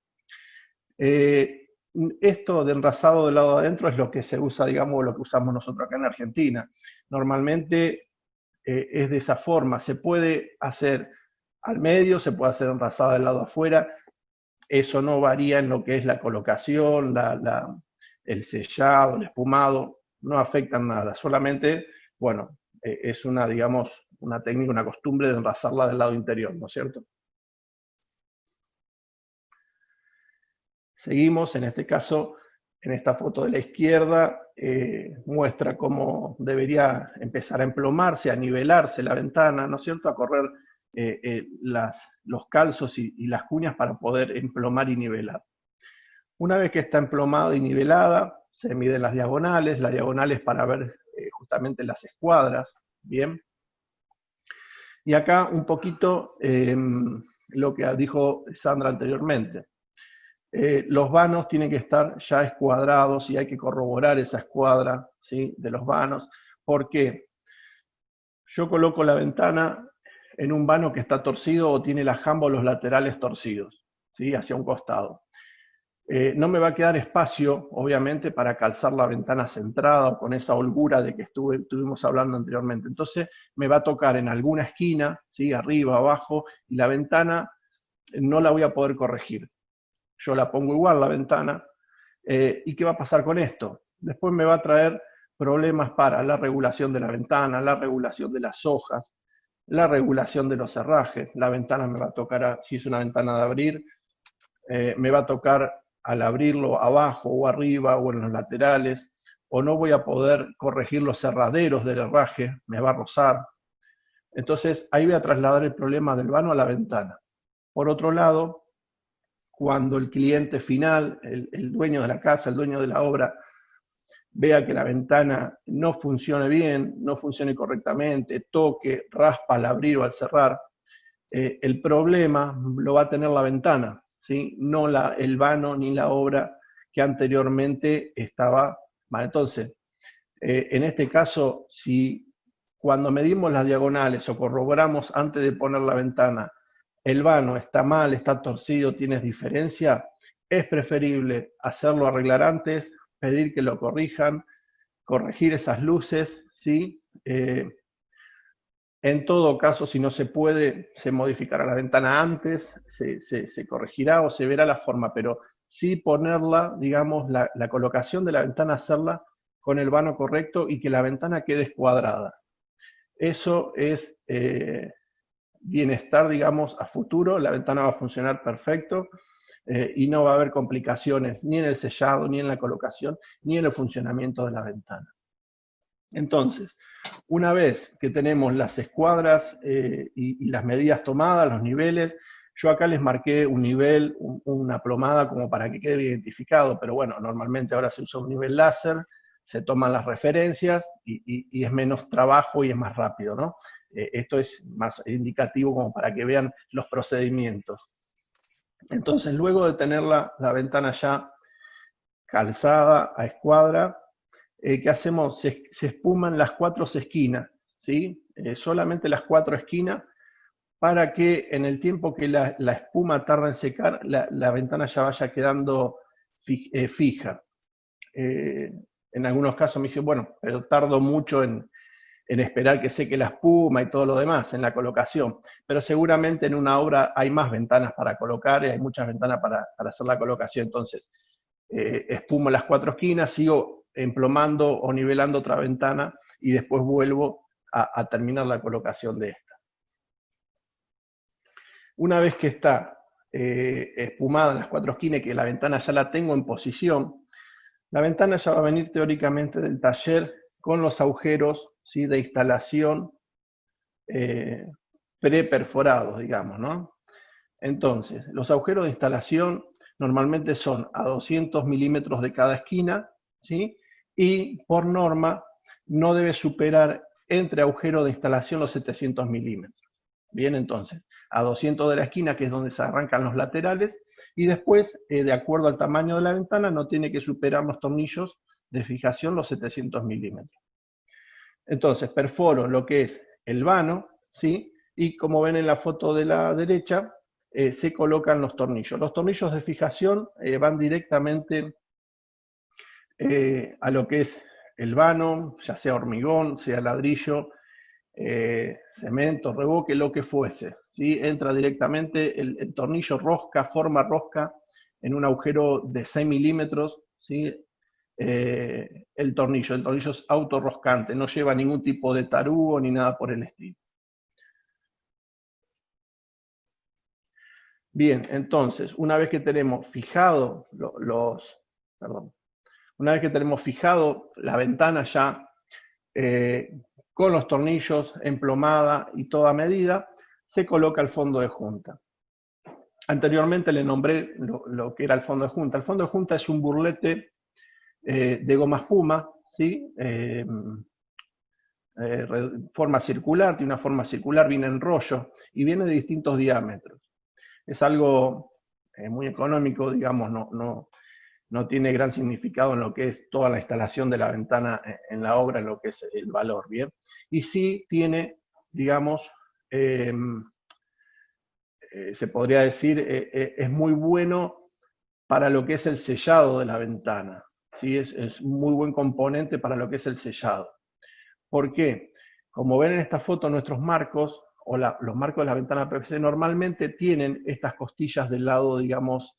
Esto de enrasado del lado de adentro es lo que se usa, digamos, lo que usamos nosotros acá en Argentina. Normalmente es de esa forma. Se puede hacer al medio, se puede hacer enrasada del lado afuera. Eso no varía en lo que es la colocación, el sellado, el espumado, no afectan nada. Solamente, bueno, es una, digamos, una técnica, una costumbre de enrasarla del lado interior, ¿no es cierto? Seguimos, en este caso, en esta foto de la izquierda, muestra cómo debería empezar a emplomarse, a nivelarse la ventana, ¿no es cierto?, a correr los calzos y las cuñas para poder emplomar y nivelar. Una vez que está emplomada y nivelada, se miden las diagonales para ver justamente las escuadras, ¿bien? Y acá un poquito lo que dijo Sandra anteriormente. Los vanos tienen que estar ya escuadrados y hay que corroborar esa escuadra, ¿sí?, de los vanos. ¿Por qué? Yo coloco la ventana en un vano que está torcido o tiene la jamba o los laterales torcidos, ¿sí?, hacia un costado. No me va a quedar espacio, obviamente, para calzar la ventana centrada o con esa holgura de que estuvimos hablando anteriormente. Entonces me va a tocar en alguna esquina, ¿sí?, arriba, abajo, y la ventana no la voy a poder corregir. Yo la pongo igual, la ventana, ¿y qué va a pasar con esto? Después me va a traer problemas para la regulación de la ventana, la regulación de las hojas, la regulación de los herrajes. La ventana me va a tocar, si es una ventana de abrir, me va a tocar al abrirlo abajo o arriba o en los laterales, o no voy a poder corregir los cerraderos del herraje, me va a rozar. Entonces ahí voy a trasladar el problema del vano a la ventana. Por otro lado, cuando el cliente final, el dueño de la casa, el dueño de la obra, vea que la ventana no funcione bien, no funcione correctamente, toque, raspa al abrir o al cerrar, el problema lo va a tener la ventana, ¿sí?, no el vano ni la obra que anteriormente estaba mal. Entonces, en este caso, si cuando medimos las diagonales o corroboramos antes de poner la ventana, el vano está mal, está torcido, tienes diferencia, es preferible hacerlo arreglar antes, pedir que lo corrijan, corregir esas luces, ¿sí? En todo caso, si no se puede, se modificará la ventana antes, se corregirá o se verá la forma, pero sí ponerla, digamos, la colocación de la ventana, hacerla con el vano correcto y que la ventana quede escuadrada. Eso es bienestar, digamos, a futuro, la ventana va a funcionar perfecto y no va a haber complicaciones ni en el sellado, ni en la colocación, ni en el funcionamiento de la ventana. Entonces, una vez que tenemos las escuadras y las medidas tomadas, los niveles, yo acá les marqué un nivel, una plomada como para que quede identificado, pero bueno, normalmente ahora se usa un nivel láser, se toman las referencias y es menos trabajo y es más rápido, ¿no? Esto es más indicativo como para que vean los procedimientos. Entonces, luego de tener la ventana ya calzada a escuadra, ¿qué hacemos? Se espuman las 4 esquinas, ¿sí? Solamente las 4 esquinas, para que en el tiempo que la espuma tarda en secar, la ventana ya vaya quedando fija. En algunos casos me dicen, bueno, pero tardo mucho en esperar que seque la espuma y todo lo demás, en la colocación. Pero seguramente en una obra hay más ventanas para colocar, y hay muchas ventanas para hacer la colocación. Entonces, espumo las 4 esquinas, sigo emplomando o nivelando otra ventana y después vuelvo a terminar la colocación de esta. Una vez que está espumada en las 4 esquinas y que la ventana ya la tengo en posición, la ventana ya va a venir teóricamente del taller con los agujeros, ¿sí?, de instalación pre-perforados, digamos, ¿no? Entonces, los agujeros de instalación normalmente son a 200 milímetros de cada esquina, ¿sí? Y por norma no debe superar entre agujeros de instalación los 700 milímetros. Bien, entonces, a 200 de la esquina, que es donde se arrancan los laterales, y después, de acuerdo al tamaño de la ventana, no tiene que superar los tornillos de fijación los 700 milímetros. Entonces, perforo lo que es el vano, ¿sí? Y como ven en la foto de la derecha, se colocan los tornillos. Los tornillos de fijación van directamente a lo que es el vano, ya sea hormigón, sea ladrillo, cemento, revoque, lo que fuese, ¿sí? Entra directamente el tornillo rosca, forma rosca, en un agujero de 6 milímetros, ¿sí? El tornillo es autorroscante, no lleva ningún tipo de tarugo ni nada por el estilo. Bien, entonces, una vez que tenemos fijado una vez que tenemos fijado la ventana ya con los tornillos emplomada y toda medida, se coloca el fondo de junta. Anteriormente le nombré lo que era el fondo de junta. El fondo de junta es un burlete de goma espuma, ¿sí? Forma circular, tiene una forma circular, viene en rollo y viene de distintos diámetros. Es algo muy económico, digamos, no tiene gran significado en lo que es toda la instalación de la ventana en la obra, en lo que es el valor, ¿bien? Y sí tiene, digamos, se podría decir, es muy bueno para lo que es el sellado de la ventana, ¿sí? Es muy buen componente para lo que es el sellado. ¿Por qué? Como ven en esta foto, nuestros marcos, o los marcos de la ventana PVC normalmente tienen estas costillas del lado, digamos,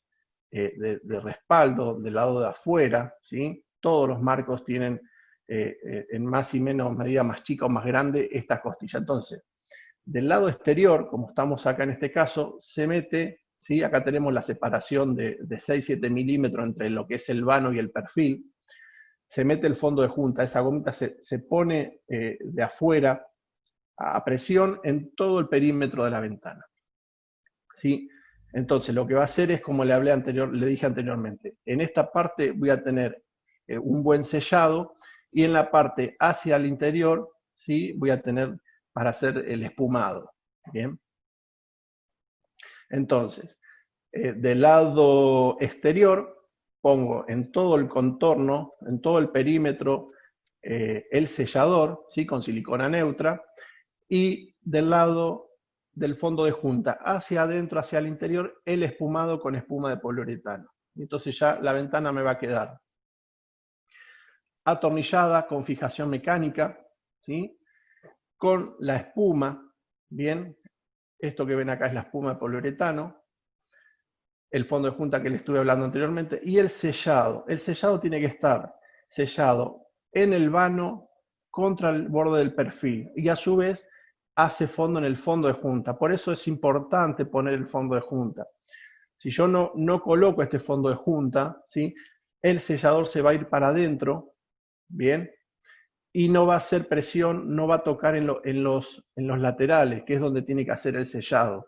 de respaldo, del lado de afuera, ¿sí? Todos los marcos tienen en más y menos medida, más chica o más grande, esta costilla. Entonces, del lado exterior, como estamos acá en este caso, se mete, ¿sí? Acá tenemos la separación de 6-7 milímetros entre lo que es el vano y el perfil. Se mete el fondo de junta, esa gomita se pone de afuera a presión en todo el perímetro de la ventana, ¿sí? Entonces lo que va a hacer es, como le dije anteriormente, en esta parte voy a tener un buen sellado y en la parte hacia el interior, ¿sí? Voy a tener para hacer el espumado, ¿bien? Entonces, del lado exterior pongo en todo el contorno, en todo el perímetro, el sellador, ¿sí? Con silicona neutra, y del lado del fondo de junta hacia adentro, hacia el interior, el espumado con espuma de poliuretano. Entonces ya la ventana me va a quedar atornillada con fijación mecánica, ¿sí? Con la espuma, bien, esto que ven acá es la espuma de poliuretano, el fondo de junta que les estuve hablando anteriormente, y el sellado. El sellado tiene que estar sellado en el vano contra el borde del perfil, y a su vez hace fondo en el fondo de junta. Por eso es importante poner el fondo de junta. Si yo no coloco este fondo de junta, ¿sí? El sellador se va a ir para adentro, ¿bien? Y no va a hacer presión, no va a tocar en los laterales, que es donde tiene que hacer el sellado.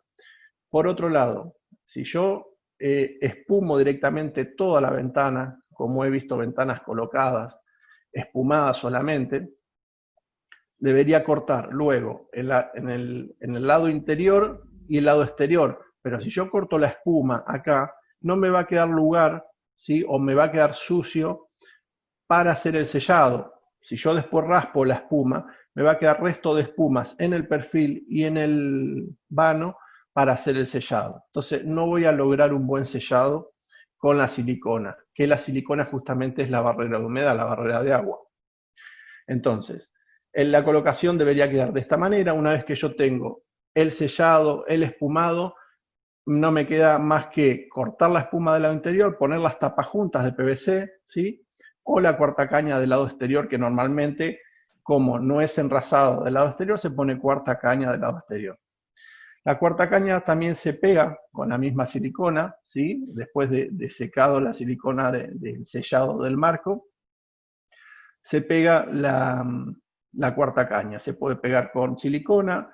Por otro lado, si yo espumo directamente toda la ventana, como he visto ventanas colocadas, espumadas solamente, debería cortar luego en el lado interior y el lado exterior. Pero si yo corto la espuma acá, no me va a quedar lugar, ¿sí? O me va a quedar sucio para hacer el sellado. Si yo después raspo la espuma, me va a quedar resto de espumas en el perfil y en el vano para hacer el sellado. Entonces no voy a lograr un buen sellado con la silicona, que la silicona justamente es la barrera de humedad, la barrera de agua. Entonces, la colocación debería quedar de esta manera. Una vez que yo tengo el sellado, el espumado, no me queda más que cortar la espuma del lado interior, poner las tapas juntas de PVC, ¿sí? O la cuarta caña del lado exterior, que normalmente, como no es enrasado del lado exterior, se pone cuarta caña del lado exterior. La cuarta caña también se pega con la misma silicona, ¿sí? Después de secado la silicona del sellado del marco, se pega la cuarta caña. Se puede pegar con silicona,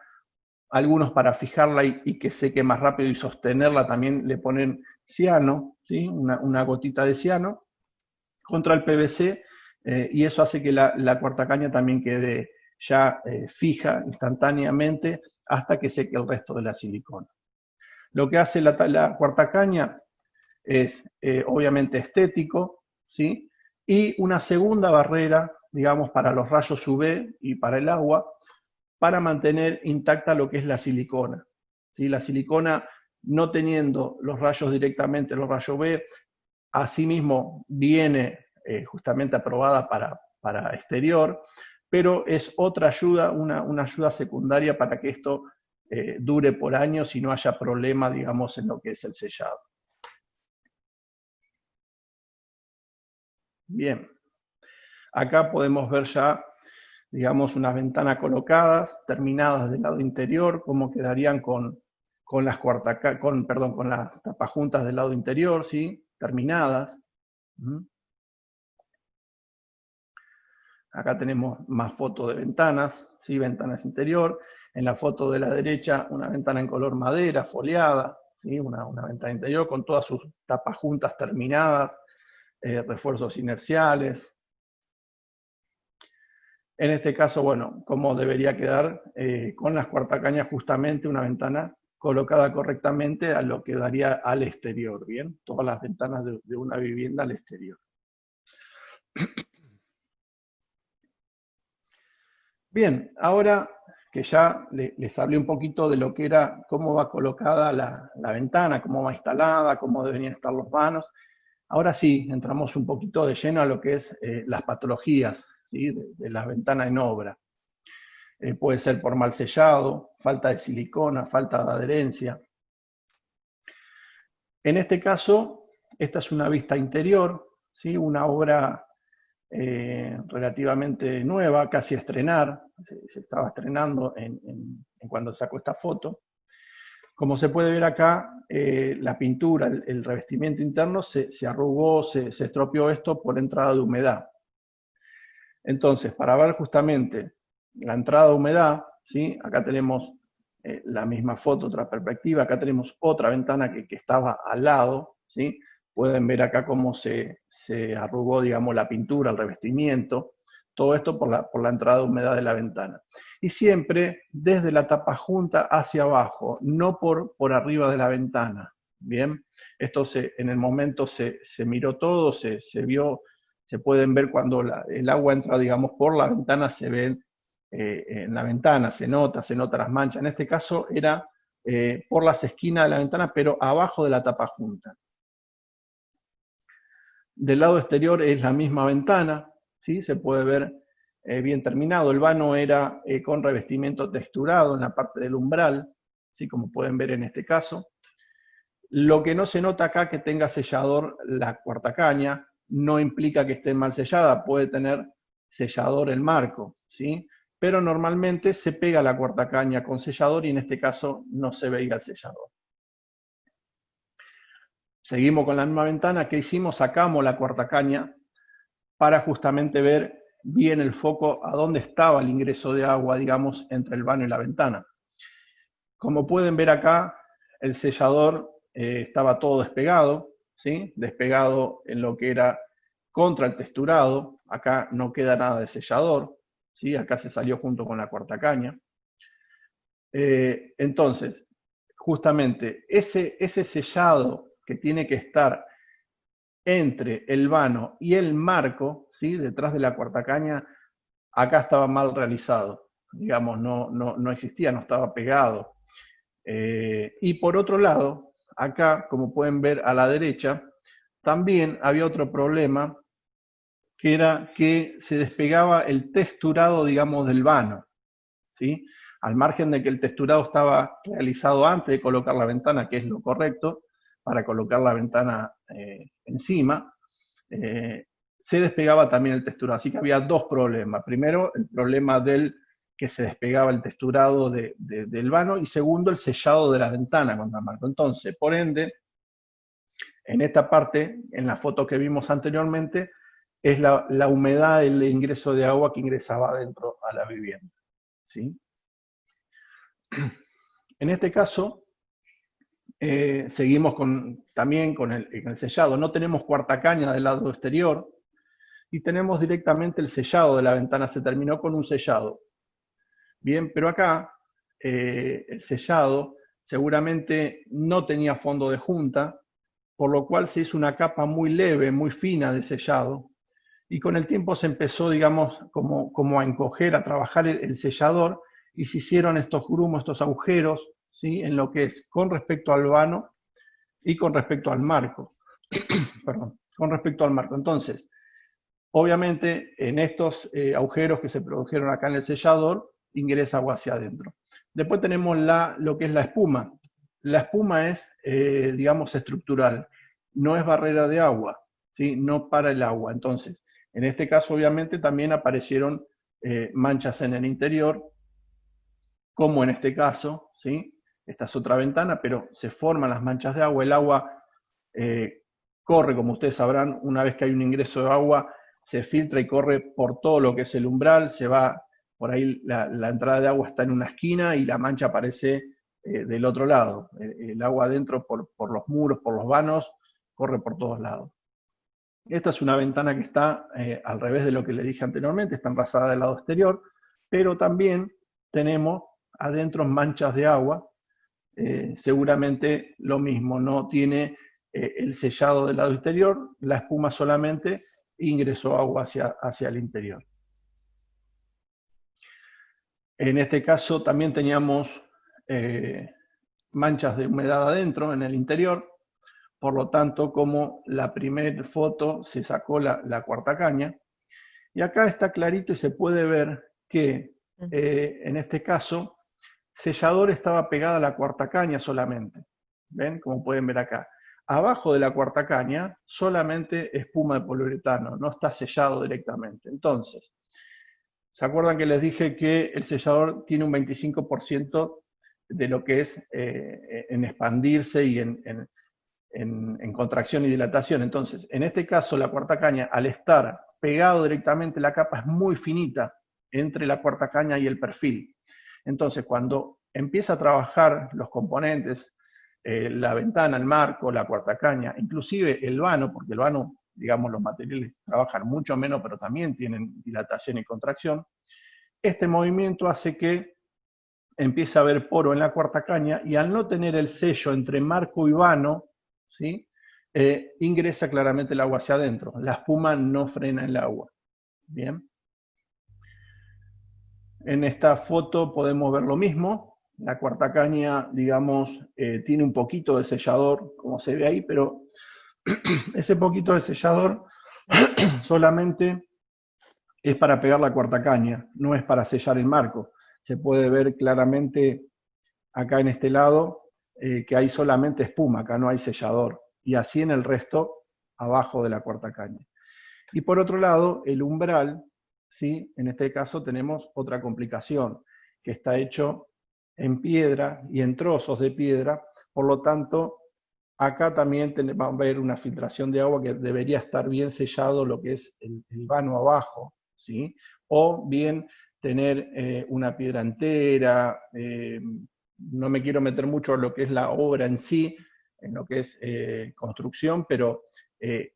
algunos para fijarla y que seque más rápido y sostenerla también le ponen ciano, ¿sí? Una gotita de ciano contra el PVC, y eso hace que la cuarta caña también quede ya fija instantáneamente hasta que seque el resto de la silicona. Lo que hace la cuarta caña es obviamente estético, ¿sí? Y una segunda barrera, digamos, para los rayos UV y para el agua, para mantener intacta lo que es la silicona, ¿sí? La silicona, no teniendo los rayos directamente, los rayos UV, asimismo viene justamente aprobada para exterior, pero es otra ayuda, una ayuda secundaria para que esto dure por años y no haya problema, digamos, en lo que es el sellado. Bien, acá podemos ver ya, digamos, unas ventanas colocadas, terminadas del lado interior, cómo quedarían con las tapajuntas del lado interior, ¿sí? Terminadas. Acá tenemos más fotos de ventanas, ¿sí? Ventanas interior. En la foto de la derecha, una ventana en color madera, foliada, ¿sí? Una ventana interior con todas sus tapas juntas terminadas, refuerzos inerciales. En este caso, bueno, cómo debería quedar con las cuartacañas justamente una ventana colocada correctamente a lo que daría al exterior, ¿bien? Todas las ventanas de una vivienda al exterior. Bien, ahora que ya les hablé un poquito de lo que era, cómo va colocada la ventana, cómo va instalada, cómo deberían estar los vanos, ahora sí, entramos un poquito de lleno a lo que es las patologías, ¿sí? de las ventanas en obra. Puede ser por mal sellado, falta de silicona, falta de adherencia. En este caso, esta es una vista interior, ¿sí? Una obra relativamente nueva, casi a estrenar, se estaba estrenando en cuando sacó esta foto. Como se puede ver acá, la pintura, el revestimiento interno se arrugó, se estropeó esto por entrada de humedad. Entonces, para ver justamente la entrada de humedad, ¿sí? Acá tenemos la misma foto, otra perspectiva, acá tenemos otra ventana que estaba al lado, ¿sí? Pueden ver acá cómo se arrugó, digamos, la pintura, el revestimiento, todo esto por la entrada de humedad de la ventana. Y siempre desde la tapa junta hacia abajo, no por arriba de la ventana, ¿bien? Esto en el momento se miró todo, se vio, se pueden ver cuando el agua entra, digamos, por la ventana, se ven en la ventana, se nota las manchas. En este caso era por las esquinas de la ventana, pero abajo de la tapa junta. Del lado exterior es la misma ventana, ¿sí? Se puede ver bien terminado. El vano era con revestimiento texturado en la parte del umbral, ¿sí? Como pueden ver en este caso. Lo que no se nota acá que tenga sellador la cuartacaña, no implica que esté mal sellada, puede tener sellador el marco, ¿sí? Pero normalmente se pega la cuartacaña con sellador y en este caso no se veía el sellador. Seguimos con la misma ventana. ¿Qué hicimos? Sacamos la cuartacaña para justamente ver bien el foco a dónde estaba el ingreso de agua, digamos, entre el vano y la ventana. Como pueden ver acá, el sellador estaba todo despegado, ¿sí? Despegado en lo que era contra el texturado. Acá no queda nada de sellador, ¿sí? Acá se salió junto con la cuartacaña. Entonces, justamente ese sellado que tiene que estar entre el vano y el marco, ¿sí? Detrás de la cuartacaña, acá estaba mal realizado. Digamos, no existía, no estaba pegado. Y por otro lado, acá, como pueden ver a la derecha, también había otro problema, que era que se despegaba el texturado, digamos, del vano, ¿sí? Al margen de que el texturado estaba realizado antes de colocar la ventana, que es lo correcto, para colocar la ventana encima, se despegaba también el texturado. Así que había dos problemas. Primero, el problema del que se despegaba el texturado del vano, y segundo, el sellado de la ventana contra el marco. Entonces, por ende, en esta parte, en la foto que vimos anteriormente, es la humedad, el ingreso de agua que ingresaba dentro a la vivienda, ¿sí? En este caso, seguimos también con el sellado. No tenemos cuartacaña del lado exterior y tenemos directamente el sellado de la ventana. Se terminó con un sellado. Bien, pero acá el sellado seguramente no tenía fondo de junta, por lo cual se hizo una capa muy leve, muy fina de sellado. Y con el tiempo se empezó, digamos, como a encoger, a trabajar el sellador, y se hicieron estos grumos, estos agujeros, ¿sí? En lo que es con respecto al vano y con respecto al marco. Perdón, con respecto al marco. Entonces, obviamente, en estos agujeros que se produjeron acá en el sellador, ingresa agua hacia adentro. Después tenemos lo que es la espuma. La espuma es, digamos, estructural, no es barrera de agua, ¿sí? No para el agua. Entonces, en este caso, obviamente, también aparecieron manchas en el interior, como en este caso, ¿sí? Esta es otra ventana, pero se forman las manchas de agua. El agua corre, como ustedes sabrán, una vez que hay un ingreso de agua, se filtra y corre por todo lo que es el umbral, se va por ahí la entrada de agua está en una esquina y la mancha aparece del otro lado. El agua adentro por los muros, por los vanos, corre por todos lados. Esta es una ventana que está al revés de lo que le dije anteriormente, está enrasada del lado exterior, pero también tenemos adentro manchas de agua, seguramente lo mismo, no tiene el sellado del lado exterior, la espuma solamente ingresó agua hacia el interior. En este caso también teníamos manchas de humedad adentro, en el interior, por lo tanto, como la primera foto se sacó la cuarta caña, y acá está clarito y se puede ver que en este caso sellador estaba pegada a la cuarta caña solamente. ¿Ven? Como pueden ver acá. Abajo de la cuarta caña solamente espuma de poliuretano, no está sellado directamente. Entonces, ¿se acuerdan que les dije que el sellador tiene un 25% de lo que es en expandirse y en contracción y dilatación? Entonces, en este caso, la cuarta caña, al estar pegado directamente, la capa es muy finita entre la cuarta caña y el perfil. Entonces, cuando empieza a trabajar los componentes, la ventana, el marco, la cuarta caña, inclusive el vano, porque el vano, digamos, los materiales trabajan mucho menos, pero también tienen dilatación y contracción, este movimiento hace que empiece a haber poro en la cuarta caña, y al no tener el sello entre marco y vano, ¿sí? Ingresa claramente el agua hacia adentro. La espuma no frena el agua. Bien. En esta foto podemos ver lo mismo. La cuarta caña, digamos, tiene un poquito de sellador, como se ve ahí, pero ese poquito de sellador solamente es para pegar la cuarta caña, no es para sellar el marco. Se puede ver claramente acá en este lado que hay solamente espuma, acá no hay sellador. Y así en el resto, abajo de la cuarta caña. Y por otro lado, el umbral, ¿sí? En este caso tenemos otra complicación, que está hecho en piedra y en trozos de piedra, por lo tanto, acá también va a haber una filtración de agua que debería estar bien sellado lo que es el vano abajo, ¿sí? O bien tener una piedra entera, no me quiero meter mucho en lo que es la obra en sí, en lo que es construcción, pero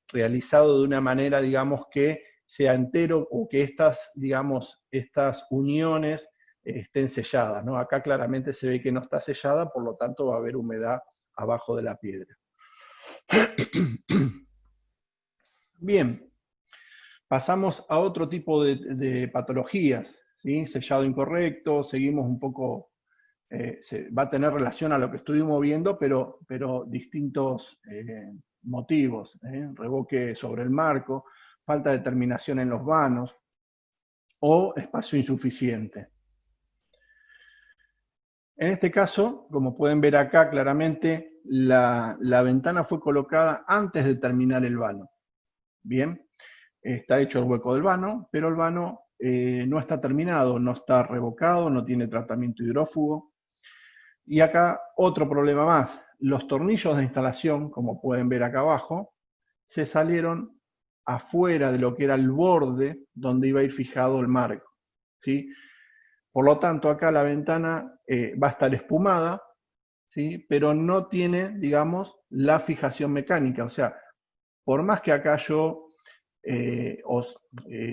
realizado de una manera, digamos, que sea entero, o que estas, digamos, estas uniones estén selladas, ¿no? Acá claramente se ve que no está sellada, por lo tanto va a haber humedad abajo de la piedra. Bien, pasamos a otro tipo de patologías, ¿sí? Sellado incorrecto, seguimos un poco, va a tener relación a lo que estuvimos viendo, pero distintos motivos, revoque sobre el marco, falta de terminación en los vanos o espacio insuficiente. En este caso, como pueden ver acá claramente, la ventana fue colocada antes de terminar el vano. Bien, está hecho el hueco del vano, pero el vano no está terminado, no está revocado, no tiene tratamiento hidrófugo. Y acá otro problema más, los tornillos de instalación, como pueden ver acá abajo, se salieron afuera de lo que era el borde donde iba a ir fijado el marco, ¿sí? Por lo tanto, acá la ventana va a estar espumada, ¿sí? Pero no tiene, digamos, la fijación mecánica. O sea, por más que acá yo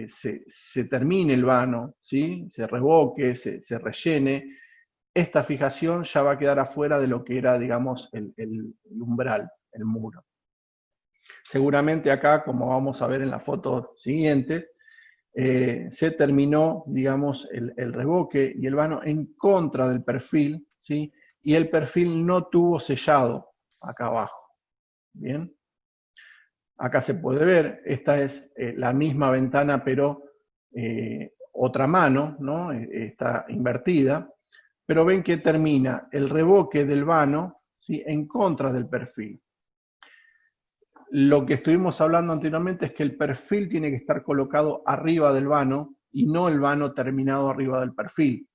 se termine el vano, ¿sí? Se revoque, se rellene, esta fijación ya va a quedar afuera de lo que era, digamos, el umbral, el muro. Seguramente acá, como vamos a ver en la foto siguiente, se terminó, digamos, el revoque y el vano en contra del perfil, ¿sí? Y el perfil no tuvo sellado acá abajo. Bien. Acá se puede ver, esta es la misma ventana, pero otra mano, ¿no? Está invertida. Pero ven que termina el revoque del vano, ¿sí? En contra del perfil. Lo que estuvimos hablando anteriormente es que el perfil tiene que estar colocado arriba del vano y no el vano terminado arriba del perfil.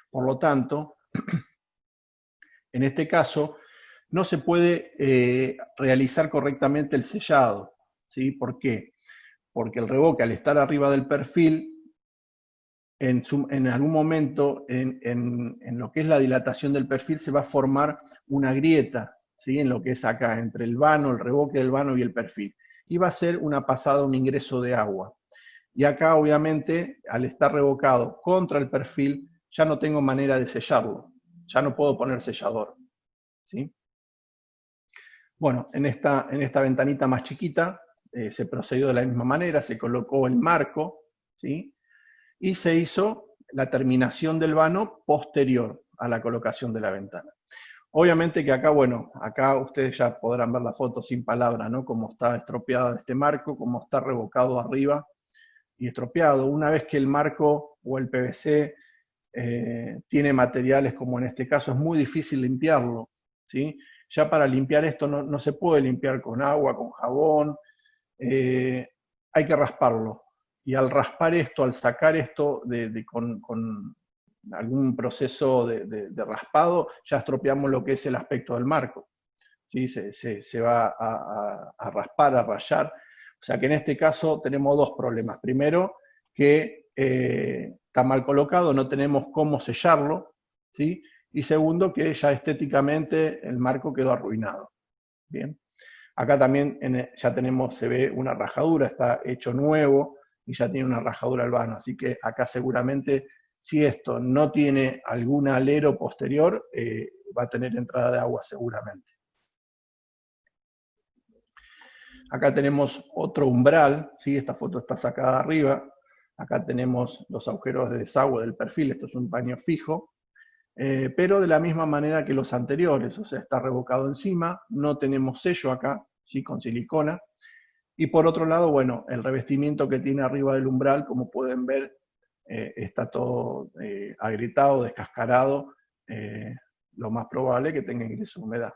Por lo tanto, en este caso, no se puede realizar correctamente el sellado, ¿sí? ¿Por qué? Porque el revoque, al estar arriba del perfil, en algún momento, en lo que es la dilatación del perfil, se va a formar una grieta, ¿sí? En lo que es acá, entre el vano, el revoque del vano y el perfil. Y va a ser una pasada, un ingreso de agua. Y acá, obviamente, al estar revocado contra el perfil, ya no tengo manera de sellarlo. Ya no puedo poner sellador, ¿sí? Bueno, en esta ventanita más chiquita se procedió de la misma manera, se colocó el marco, ¿sí? Y se hizo la terminación del vano posterior a la colocación de la ventana. Obviamente que acá, bueno, acá ustedes ya podrán ver la foto sin palabra, ¿no? Cómo está estropeado este marco, cómo está revocado arriba y estropeado. Una vez que el marco o el PVC tiene materiales como en este caso, es muy difícil limpiarlo, ¿sí? Ya para limpiar esto no se puede limpiar con agua, con jabón, hay que rasparlo. Y al raspar esto, al sacar esto con algún proceso de raspado, ya estropeamos lo que es el aspecto del marco, ¿sí? Se va a raspar, a rayar. O sea que en este caso tenemos dos problemas. Primero, que está mal colocado, no tenemos cómo sellarlo, ¿sí? Y segundo, que ya estéticamente el marco quedó arruinado. Bien. Acá también ya tenemos, se ve una rajadura, está hecho nuevo y ya tiene una rajadura al vano. Así que acá seguramente, si esto no tiene algún alero posterior, va a tener entrada de agua seguramente. Acá tenemos otro umbral, ¿sí? Esta foto está sacada arriba. Acá tenemos los agujeros de desagüe del perfil, esto es un paño fijo, pero de la misma manera que los anteriores, o sea, está revocado encima, no tenemos sello acá, ¿sí? Con silicona. Y por otro lado, bueno, el revestimiento que tiene arriba del umbral, como pueden ver, está todo agrietado, descascarado, lo más probable es que tenga ingreso de humedad.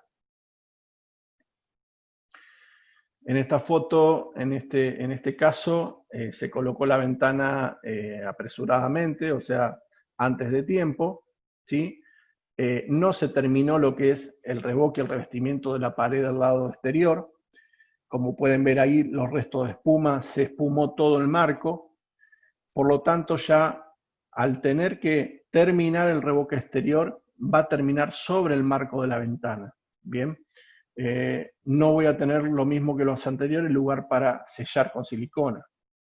En esta foto, en este caso, se colocó la ventana apresuradamente, o sea, antes de tiempo, ¿sí? No se terminó lo que es el revoque, el revestimiento de la pared del lado exterior. Como pueden ver ahí, los restos de espuma, se espumó todo el marco. Por lo tanto, ya al tener que terminar el revoque exterior, va a terminar sobre el marco de la ventana. Bien. No voy a tener lo mismo que los anteriores, lugar para sellar con silicona.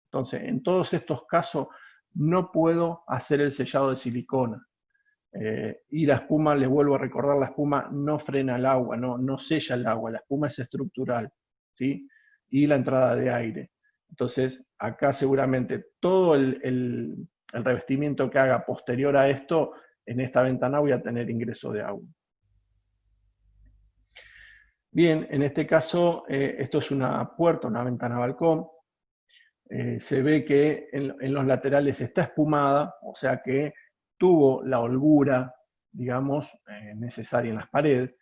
Entonces, en todos estos casos, no puedo hacer el sellado de silicona. Y la espuma, les vuelvo a recordar, la espuma no frena el agua, no sella el agua, la espuma es estructural, ¿sí? Y la entrada de aire. Entonces, acá seguramente todo el revestimiento que haga posterior a esto, en esta ventana voy a tener ingreso de agua. Bien, en este caso, esto es una puerta, una ventana balcón. Se ve que en los laterales está espumada, o sea que tuvo la holgura, digamos, necesaria en las paredes.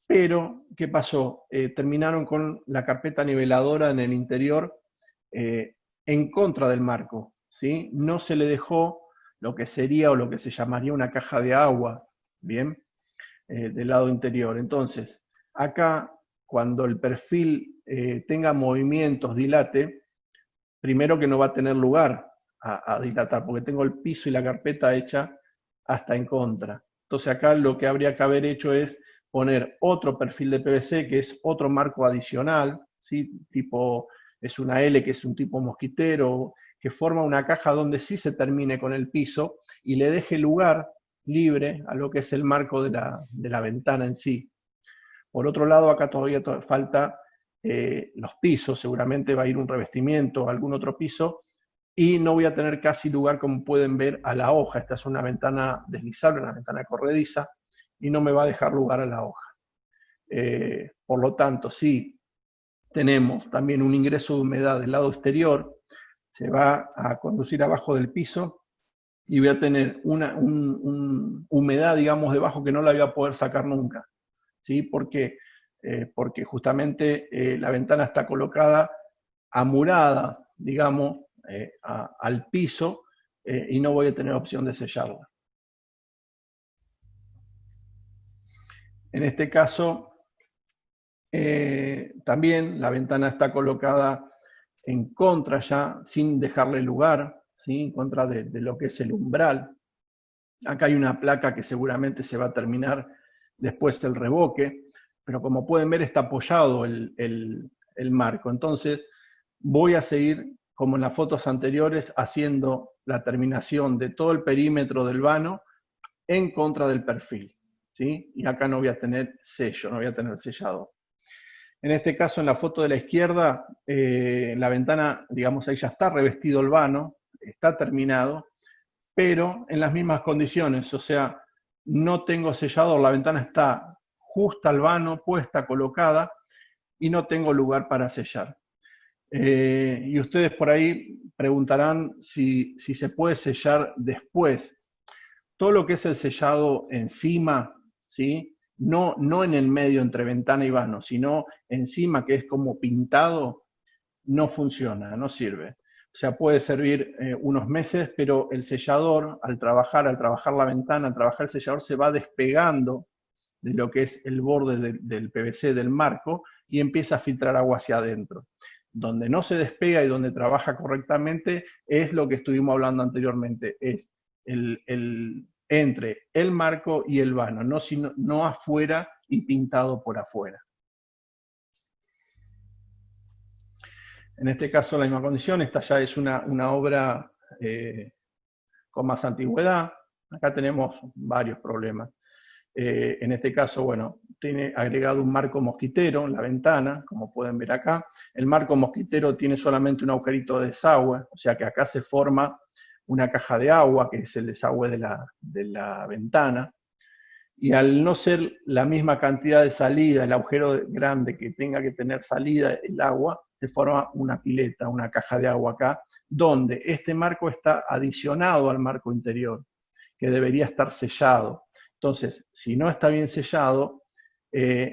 Pero, ¿qué pasó? Terminaron con la carpeta niveladora en el interior en contra del marco, ¿sí? No se le dejó lo que sería o lo que se llamaría una caja de agua, ¿bien? Del lado interior. Entonces, acá, cuando el perfil tenga movimientos, dilate, primero que no va a tener lugar a dilatar, porque tengo el piso y la carpeta hecha hasta en contra. Entonces acá lo que habría que haber hecho es poner otro perfil de PVC, que es otro marco adicional, ¿sí? Tipo, es una L, que es un tipo mosquitero, que forma una caja donde sí se termine con el piso y le deje lugar libre a lo que es el marco de la ventana en sí. Por otro lado, acá todavía falta los pisos, seguramente va a ir un revestimiento, algún otro piso, y no voy a tener casi lugar, como pueden ver, a la hoja. Esta es una ventana deslizable, una ventana corrediza, y no me va a dejar lugar a la hoja. Por lo tanto, si tenemos también un ingreso de humedad del lado exterior, se va a conducir abajo del piso y voy a tener una humedad, digamos, debajo que no la voy a poder sacar nunca. ¿Sí? Porque justamente la ventana está colocada amurada, digamos, al piso y no voy a tener opción de sellarla. En este caso, también la ventana está colocada en contra ya, sin dejarle lugar, ¿sí? En contra de lo que es el umbral. Acá hay una placa que seguramente se va a terminar después el revoque, pero como pueden ver está apoyado el marco. Entonces voy a seguir, como en las fotos anteriores, haciendo la terminación de todo el perímetro del vano en contra del perfil, ¿sí? Y acá no voy a tener sello, no voy a tener sellado. En este caso, en la foto de la izquierda, la ventana, digamos, ahí ya está revestido el vano, está terminado, pero en las mismas condiciones, o sea, no tengo sellador, la ventana está justa al vano, puesta, colocada, y no tengo lugar para sellar. Y ustedes por ahí preguntarán si se puede sellar después. Todo lo que es el sellado encima, ¿sí? No en el medio entre ventana y vano, sino encima, que es como pintado, no funciona, no sirve. O sea, puede servir unos meses, pero el sellador, al trabajar la ventana, al trabajar el sellador, se va despegando de lo que es el borde del PVC, del marco, y empieza a filtrar agua hacia adentro. Donde no se despega y donde trabaja correctamente es lo que estuvimos hablando anteriormente, es entre el marco y el vano, no afuera y pintado por afuera. En este caso la misma condición, esta ya es una obra con más antigüedad. Acá tenemos varios problemas. En este caso, bueno, tiene agregado un marco mosquitero en la ventana, como pueden ver acá. El marco mosquitero tiene solamente un agujerito de desagüe, o sea que acá se forma una caja de agua, que es el desagüe de la ventana. Y al no ser la misma cantidad de salida, el agujero grande que tenga que tener salida el agua, se forma una pileta, una caja de agua acá, donde este marco está adicionado al marco interior, que debería estar sellado. Entonces, si no está bien sellado,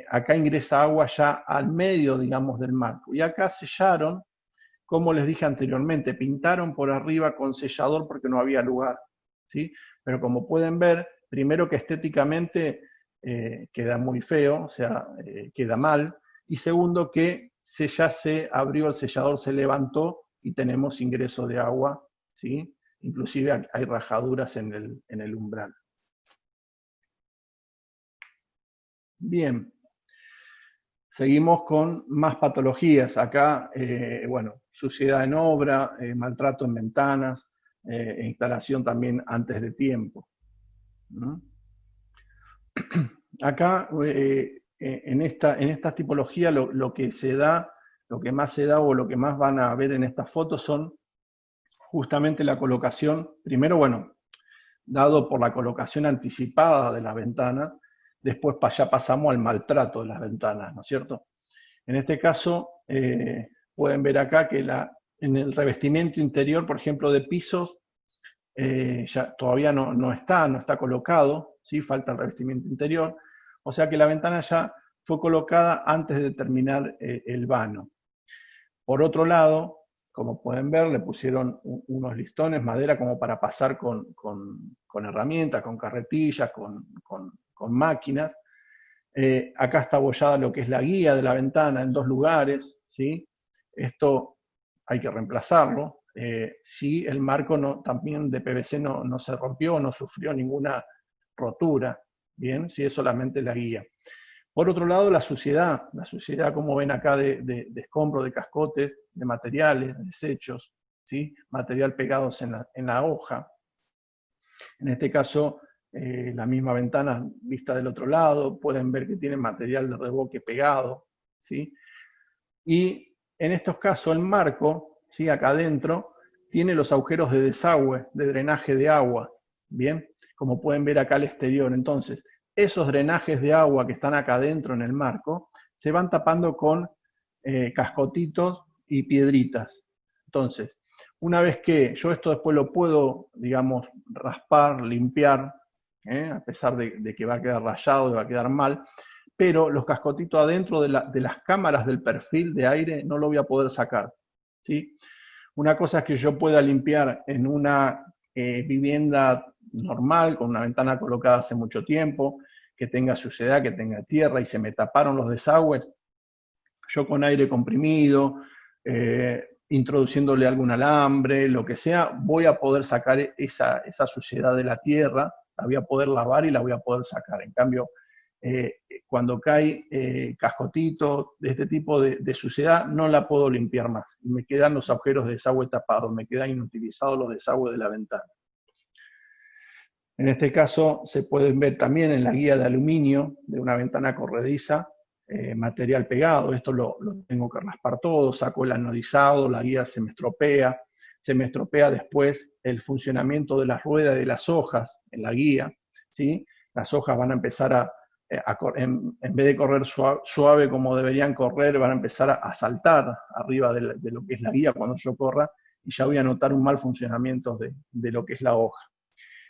acá ingresa agua ya al medio, digamos, del marco. Y acá sellaron, como les dije anteriormente, pintaron por arriba con sellador porque no había lugar, ¿sí? Pero como pueden ver, primero que estéticamente queda muy feo, o sea, queda mal, y segundo que ya se abrió el sellador, se levantó y tenemos ingreso de agua, ¿sí? Inclusive hay rajaduras en el umbral. Bien, seguimos con más patologías. Acá, bueno, suciedad en obra, maltrato en ventanas, instalación también antes de tiempo. ¿No? Acá, en esta tipología, lo que se da, lo que más se da o lo que más van a ver en estas fotos son justamente la colocación, primero, bueno, dado por la colocación anticipada de las ventanas, después ya pasamos al maltrato de las ventanas, ¿no es cierto? En este caso, pueden ver acá que en el revestimiento interior, por ejemplo, de pisos, ya todavía no está colocado, ¿sí? Falta el revestimiento interior, o sea que la ventana ya fue colocada antes de terminar el vano. Por otro lado, como pueden ver, le pusieron unos listones, madera, como para pasar con herramientas, con carretillas, con máquinas. Acá está abollada lo que es la guía de la ventana en 2 lugares, ¿sí? Esto hay que reemplazarlo. Si el marco también de PVC no se rompió, no sufrió ninguna rotura, ¿bien? Si es solamente la guía. Por otro lado, la suciedad, como ven acá, de escombros, de cascotes, de materiales, de desechos, ¿sí? Material pegados en la hoja. En este caso, la misma ventana vista del otro lado, pueden ver que tiene material de revoque pegado, ¿sí? Y en estos casos el marco, ¿sí? Acá adentro, tiene los agujeros de desagüe, de drenaje de agua, ¿bien? Como pueden ver acá al exterior. Entonces, esos drenajes de agua que están acá adentro en el marco, se van tapando con cascotitos y piedritas. Entonces, una vez que yo esto después lo puedo, digamos, raspar, limpiar, a pesar de que va a quedar rayado y va a quedar mal, pero los cascotitos adentro de las cámaras del perfil de aire no lo voy a poder sacar, ¿sí? Una cosa es que yo pueda limpiar en una vivienda normal, con una ventana colocada hace mucho tiempo, que tenga suciedad, que tenga tierra y se me taparon los desagües, yo con aire comprimido, introduciéndole algún alambre, lo que sea, voy a poder sacar esa suciedad de la tierra, la voy a poder lavar y la voy a poder sacar. En cambio, cuando cae cascotito de este tipo de suciedad, no la puedo limpiar más. Me quedan los agujeros de desagüe tapados, me quedan inutilizados los desagües de la ventana. En este caso se pueden ver también en la guía de aluminio de una ventana corrediza, material pegado. Esto lo tengo que raspar todo, saco el anodizado, la guía se me estropea después el funcionamiento de las ruedas y de las hojas en la guía, ¿sí? Las hojas van a empezar en vez de correr suave como deberían correr, van a empezar a saltar arriba de lo que es la guía cuando yo corra, y ya voy a notar un mal funcionamiento de lo que es la hoja.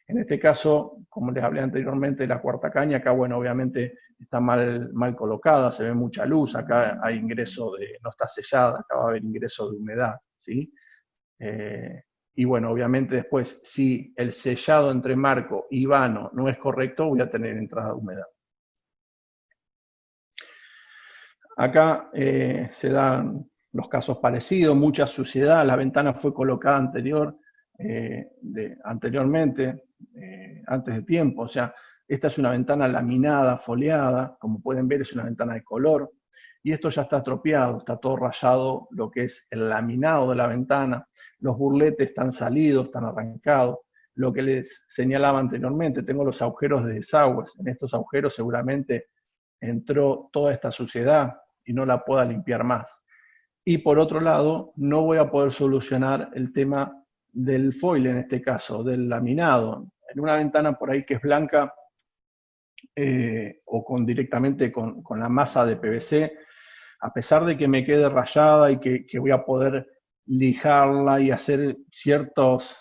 En este caso, como les hablé anteriormente, la cuarta caña, acá, bueno, obviamente está mal colocada, se ve mucha luz, acá hay ingreso no está sellada, acá va a haber ingreso de humedad, ¿sí? Y bueno, obviamente después, si el sellado entre marco y vano no es correcto, voy a tener entrada de humedad. Acá se dan los casos parecidos, mucha suciedad, la ventana fue colocada anteriormente, antes de tiempo, o sea, esta es una ventana laminada, foliada, como pueden ver es una ventana de color, y esto ya está estropeado, está todo rayado lo que es el laminado de la ventana, los burletes están salidos, están arrancados, lo que les señalaba anteriormente, tengo los agujeros de desagües, en estos agujeros seguramente entró toda esta suciedad y no la pueda limpiar más. Y por otro lado, no voy a poder solucionar el tema del foil, en este caso, del laminado. En una ventana por ahí que es blanca o directamente con la masa de PVC, a pesar de que me quede rayada y que voy a poder lijarla y hacer ciertos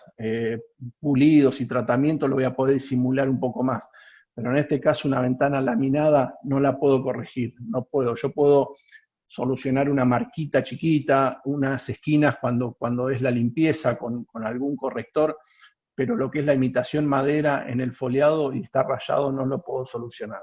pulidos y tratamientos, lo voy a poder simular un poco más. Pero en este caso una ventana laminada no la puedo corregir, no puedo. Yo puedo solucionar una marquita chiquita, unas esquinas cuando es la limpieza con algún corrector, pero lo que es la imitación madera en el foliado y está rayado no lo puedo solucionar.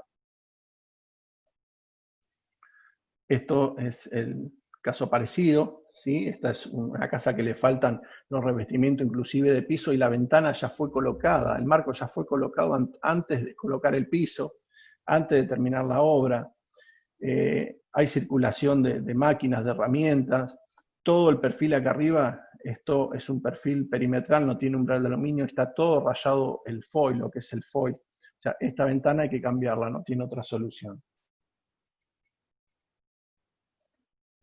Esto es el caso parecido, ¿sí? Esta es una casa que le faltan los revestimientos inclusive de piso y la ventana ya fue colocada, el marco ya fue colocado antes de colocar el piso, antes de terminar la obra. Hay circulación de máquinas, de herramientas, todo el perfil acá arriba, esto es un perfil perimetral, no tiene umbral de aluminio, está todo rayado el foil, lo que es el foil. O sea, esta ventana hay que cambiarla, no tiene otra solución.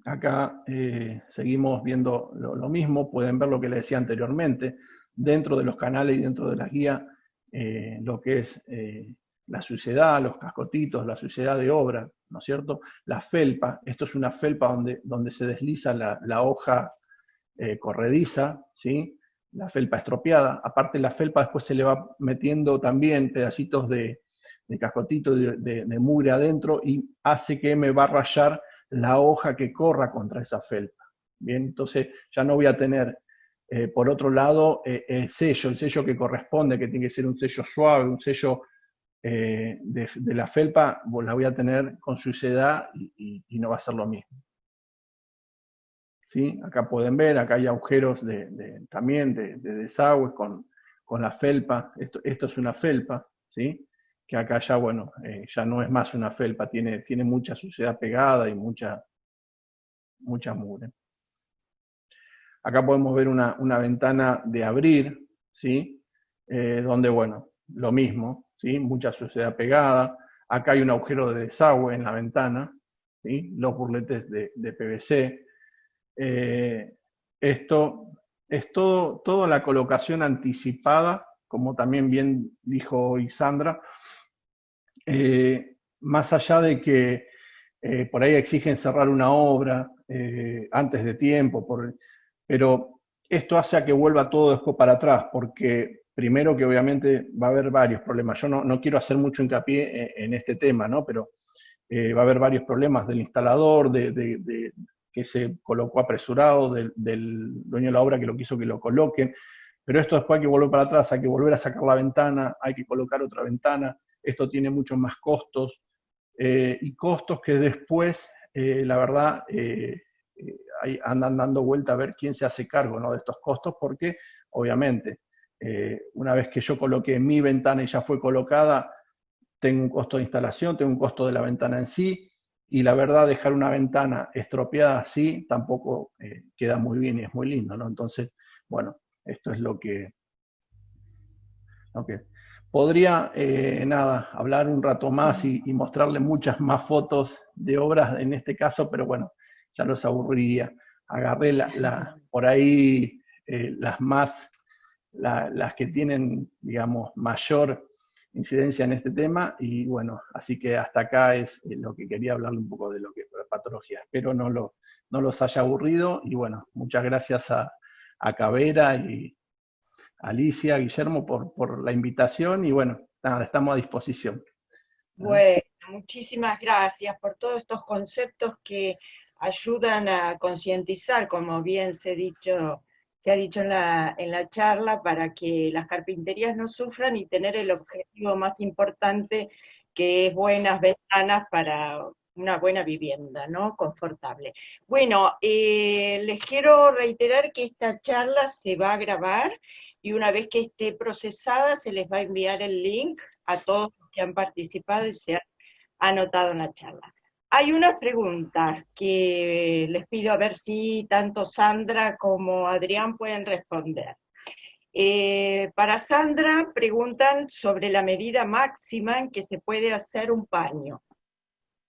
Acá seguimos viendo lo mismo, pueden ver lo que les decía anteriormente, dentro de los canales y dentro de las guías, lo que es la suciedad, los cascotitos, la suciedad de obra, ¿no es cierto? La felpa, esto es una felpa donde se desliza la hoja corrediza, ¿sí? La felpa estropeada, aparte la felpa después se le va metiendo también pedacitos de cascotito, de mugre adentro y hace que me va a rayar la hoja que corra contra esa felpa. Bien, entonces ya no voy a tener, por otro lado, el sello que corresponde, que tiene que ser un sello suave, un sello de la felpa, pues la voy a tener con suciedad y no va a ser lo mismo. ¿Sí? Acá pueden ver, acá hay agujeros también de desagües con la felpa. Esto es una felpa, ¿sí? Que acá ya, bueno, ya no es más una felpa, tiene mucha suciedad pegada y mucha mugre. Acá podemos ver una ventana de abrir, ¿sí? Donde, bueno, lo mismo, ¿sí? Mucha suciedad pegada. Acá hay un agujero de desagüe en la ventana, ¿sí? Los burletes de PVC. Esto es toda la colocación anticipada, como también bien dijo Isandra, más allá de que por ahí exigen cerrar una obra antes de tiempo, pero esto hace a que vuelva todo después para atrás, porque primero que obviamente va a haber varios problemas. Yo no quiero hacer mucho hincapié en este tema, ¿no? Pero va a haber varios problemas del instalador, que se colocó apresurado, del dueño de la obra que lo quiso que lo coloquen, pero esto después hay que volver para atrás, hay que volver a sacar la ventana, hay que colocar otra ventana, esto tiene muchos más costos, y costos que después, la verdad, ahí andan dando vuelta a ver quién se hace cargo, ¿no?, de estos costos, porque obviamente una vez que yo coloqué mi ventana y ya fue colocada, tengo un costo de instalación, tengo un costo de la ventana en sí, y la verdad dejar una ventana estropeada así tampoco queda muy bien y es muy lindo, ¿no? Entonces, bueno, esto es lo que podría, nada, hablar un rato más y mostrarle muchas más fotos de obras en este caso, pero bueno, ya los aburriría. Agarré por ahí las que tienen, digamos, mayor incidencia en este tema, y bueno, así que hasta acá es lo que quería hablarle un poco de lo que es patología. Espero no los haya aburrido, y bueno, muchas gracias a Cavera y Alicia, Guillermo, por la invitación, y bueno, nada, estamos a disposición. Bueno, muchísimas gracias por todos estos conceptos que ayudan a concientizar, como bien se ha dicho en la charla, para que las carpinterías no sufran y tener el objetivo más importante, que es buenas ventanas para una buena vivienda, ¿no? Confortable. Bueno, les quiero reiterar que esta charla se va a grabar, y una vez que esté procesada se les va a enviar el link a todos los que han participado y se han anotado en la charla. Hay unas preguntas que les pido a ver si tanto Sandra como Adrián pueden responder. Para Sandra preguntan sobre la medida máxima en que se puede hacer un paño.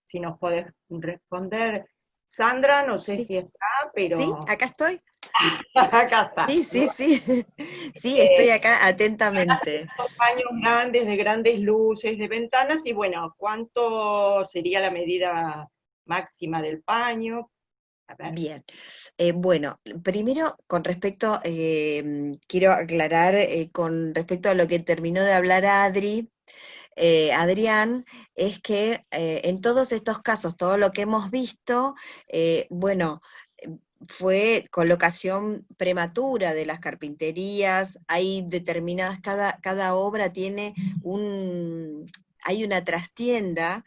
Si nos podés responder, Sandra, no sé si está, pero... Sí, acá estoy. Acá está. Sí, sí, sí. Sí, estoy acá atentamente. Paños grandes, de grandes luces, de ventanas, y bueno, ¿cuánto sería la medida máxima del paño? A ver. Bien. Bueno, primero con respecto, quiero aclarar con respecto a lo que terminó de hablar Adrián, es que en todos estos casos, todo lo que hemos visto, bueno, fue colocación prematura de las carpinterías, hay determinadas, cada obra tiene hay una trastienda,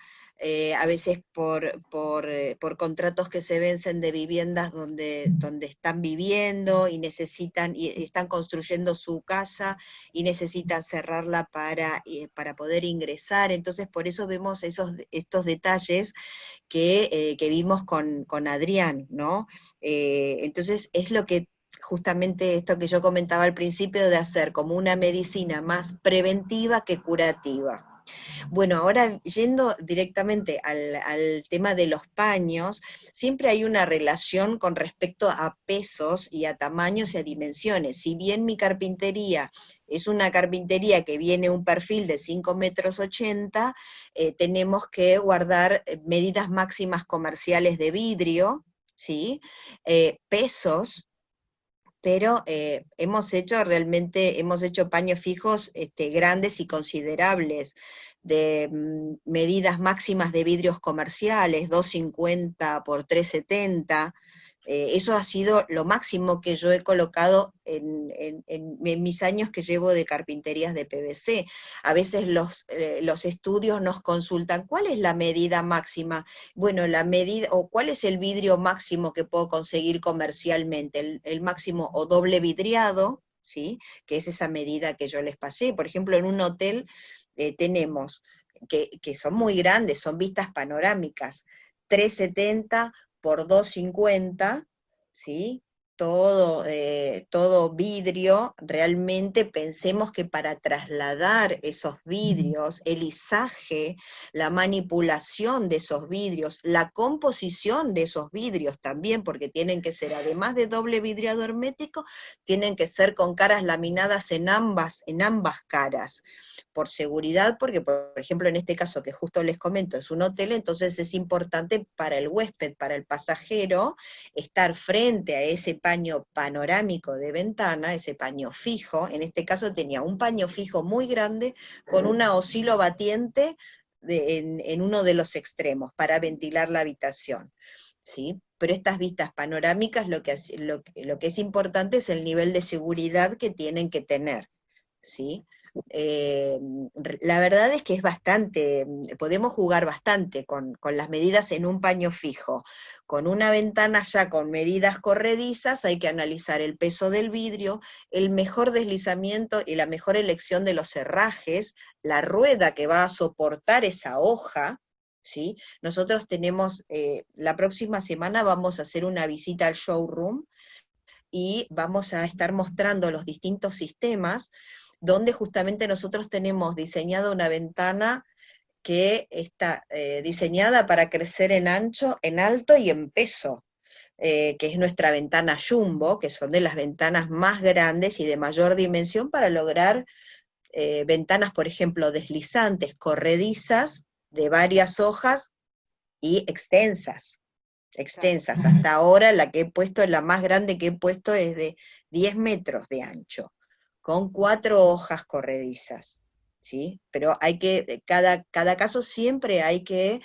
a veces por contratos que se vencen de viviendas donde están viviendo y están construyendo su casa y necesitan cerrarla para poder ingresar. Entonces por eso vemos estos detalles que vimos con Adrián, ¿no? Entonces es lo que justamente esto que yo comentaba al principio, de hacer como una medicina más preventiva que curativa. Bueno, ahora yendo directamente al tema de los paños, siempre hay una relación con respecto a pesos y a tamaños y a dimensiones. Si bien mi carpintería es una carpintería que viene un perfil de 5,80 m, tenemos que guardar medidas máximas comerciales de vidrio, ¿sí? Pesos, pero hemos hecho paños fijos grandes y considerables, de medidas máximas de vidrios comerciales, 2,50 por 3,70, eso ha sido lo máximo que yo he colocado en mis años que llevo de carpinterías de PVC. A veces los estudios nos consultan, ¿cuál es la medida máxima? Bueno, la medida, o ¿cuál es el vidrio máximo que puedo conseguir comercialmente? El máximo o doble vidriado, ¿sí? Que es esa medida que yo les pasé. Por ejemplo, en un hotel tenemos, que son muy grandes, son vistas panorámicas, 3,70 por 2,50, ¿sí? Todo vidrio. Realmente pensemos que para trasladar esos vidrios, el izaje, la manipulación de esos vidrios, la composición de esos vidrios también, porque tienen que ser, además de doble vidriado hermético, tienen que ser con caras laminadas en ambas caras, por seguridad, porque por ejemplo en este caso que justo les comento es un hotel, entonces es importante para el huésped, para el pasajero, estar frente a ese paño panorámico de ventana, ese paño fijo. En este caso tenía un paño fijo muy grande con una oscilobatiente en uno de los extremos para ventilar la habitación, ¿sí? Pero estas vistas panorámicas, lo que es importante es el nivel de seguridad que tienen que tener, ¿sí? La verdad es que es bastante, podemos jugar bastante con las medidas en un paño fijo. con una ventana ya con medidas corredizas hay que analizar el peso del vidrio, el mejor deslizamiento y la mejor elección de los herrajes, la rueda que va a soportar esa hoja, ¿sí? Nosotros tenemos, la próxima semana vamos a hacer una visita al showroom, y vamos a estar mostrando los distintos sistemas, donde justamente nosotros tenemos diseñado una ventana que está diseñada para crecer en ancho, en alto y en peso, que es nuestra ventana Jumbo, que son de las ventanas más grandes y de mayor dimensión para lograr ventanas, por ejemplo, deslizantes, corredizas, de varias hojas y extensas. Hasta ahora la que he puesto, la más grande que he puesto es de 10 metros de ancho, con 4 hojas corredizas, ¿sí? Pero hay que, cada caso siempre hay que,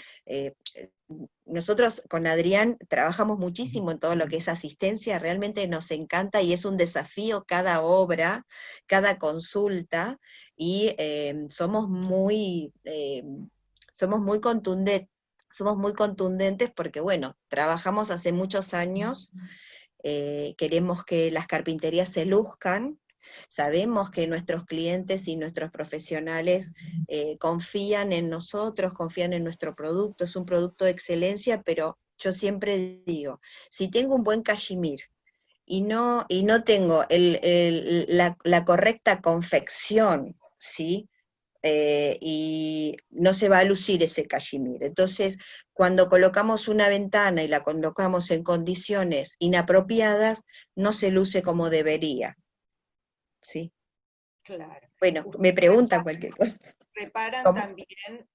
nosotros con Adrián trabajamos muchísimo en todo lo que es asistencia, realmente nos encanta y es un desafío cada obra, cada consulta, y somos muy contundentes porque, bueno, trabajamos hace muchos años, queremos que las carpinterías se luzcan, sabemos que nuestros clientes y nuestros profesionales confían en nosotros, confían en nuestro producto, es un producto de excelencia, pero yo siempre digo, si tengo un buen cachemir y no tengo la correcta confección, ¿sí? Y no se va a lucir ese cachemir. Entonces, cuando colocamos una ventana y la colocamos en condiciones inapropiadas, no se luce como debería. ¿Sí? Claro. Bueno, me preguntan cualquier cosa. ¿Reparan ¿Cómo? también,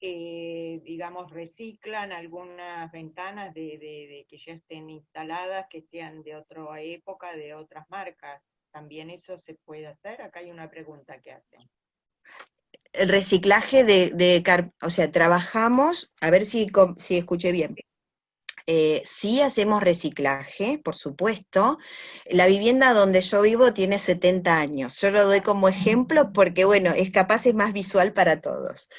digamos, reciclan algunas ventanas de que ya estén instaladas, que sean de otra época, de otras marcas? ¿También eso se puede hacer? Acá hay una pregunta que hacen. El reciclaje o sea, trabajamos, a ver si escuché bien. Sí hacemos reciclaje, por supuesto. La vivienda donde yo vivo tiene 70 años. Yo lo doy como ejemplo porque, bueno, es más visual para todos.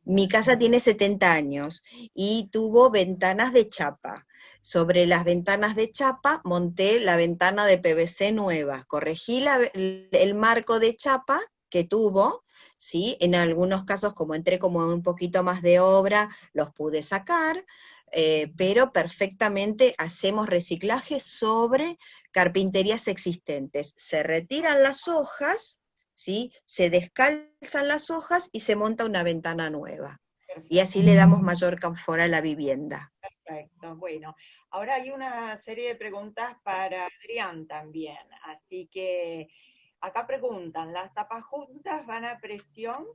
Mi casa tiene 70 años y tuvo ventanas de chapa. Sobre las ventanas de chapa monté la ventana de PVC nueva. Corregí el marco de chapa que tuvo, ¿sí? En algunos casos, como entré como un poquito más de obra, los pude sacar. Pero perfectamente hacemos reciclaje sobre carpinterías existentes. Se retiran las hojas, ¿sí? Se descalzan las hojas y se monta una ventana nueva. Perfecto. Y así le damos mayor confort a la vivienda. Perfecto, bueno. Ahora hay una serie de preguntas para Adrián también, así que acá preguntan, ¿las tapajuntas van a presión?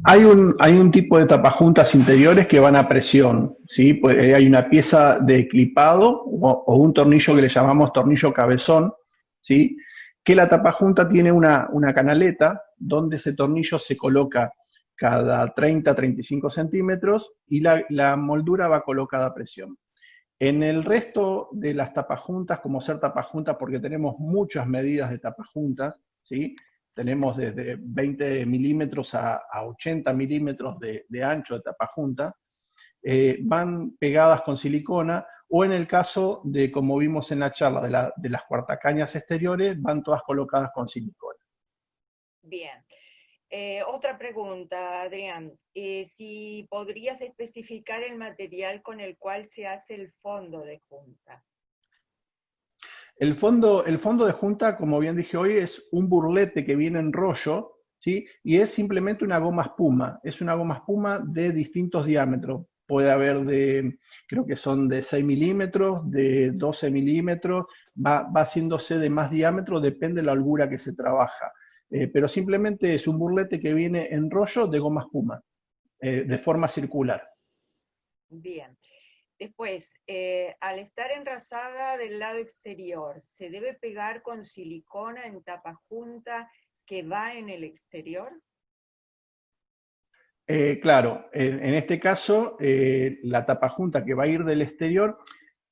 Hay un tipo de tapajuntas interiores que van a presión, ¿sí? Pues hay una pieza de clipado o un tornillo que le llamamos tornillo cabezón, ¿sí? Que la tapajunta tiene una canaleta donde ese tornillo se coloca cada 30-35 centímetros y la moldura va colocada a presión. En el resto de las tapajuntas, como ser tapajuntas, porque tenemos muchas medidas de tapajuntas, ¿sí? Tenemos desde 20 milímetros a 80 milímetros de ancho de tapajunta, van pegadas con silicona, o en el caso de, como vimos en la charla, de las cuartacañas exteriores, van todas colocadas con silicona. Bien. Otra pregunta, Adrián. Si podrías especificar el material con el cual se hace el fondo de junta. El fondo de junta, como bien dije hoy, es un burlete que viene en rollo, ¿sí? Y es simplemente una goma espuma. Es una goma espuma de distintos diámetros. Puede haber creo que son de 6 milímetros, de 12 milímetros, va haciéndose de más diámetro, depende de la holgura que se trabaja. Pero simplemente es un burlete que viene en rollo de goma espuma, de forma circular. Bien. Después, al estar enrasada del lado exterior, ¿se debe pegar con silicona en tapajunta que va en el exterior? Claro, en este caso, la tapajunta que va a ir del exterior,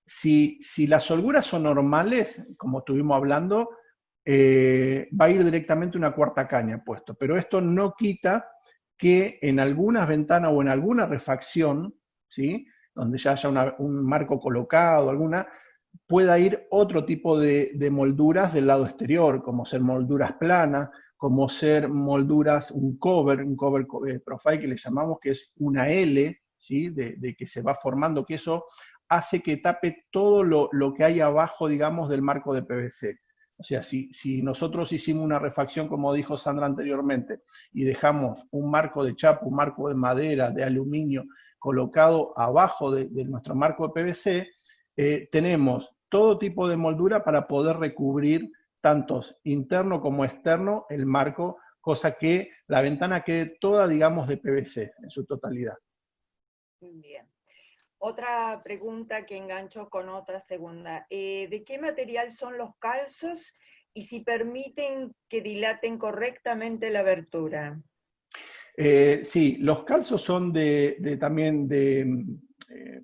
si las holguras son normales, como estuvimos hablando, va a ir directamente una cuarta caña puesto, pero esto no quita que en algunas ventanas o en alguna refacción, ¿sí? donde ya haya un marco colocado, pueda ir otro tipo de molduras del lado exterior, como ser molduras planas, como ser molduras, un cover profile que le llamamos, que es una L, ¿sí? de que se va formando, que eso hace que tape todo lo que hay abajo, digamos, del marco de PVC. O sea, si nosotros hicimos una refacción, como dijo Sandra anteriormente, y dejamos un marco de chapa, un marco de madera, de aluminio, colocado abajo de nuestro marco de PVC, tenemos todo tipo de moldura para poder recubrir tanto interno como externo el marco, cosa que la ventana quede toda, digamos, de PVC en su totalidad. Bien. Otra pregunta que engancho con otra segunda. ¿De qué material son los calzos y si permiten que dilaten correctamente la abertura? Sí, los calzos son también de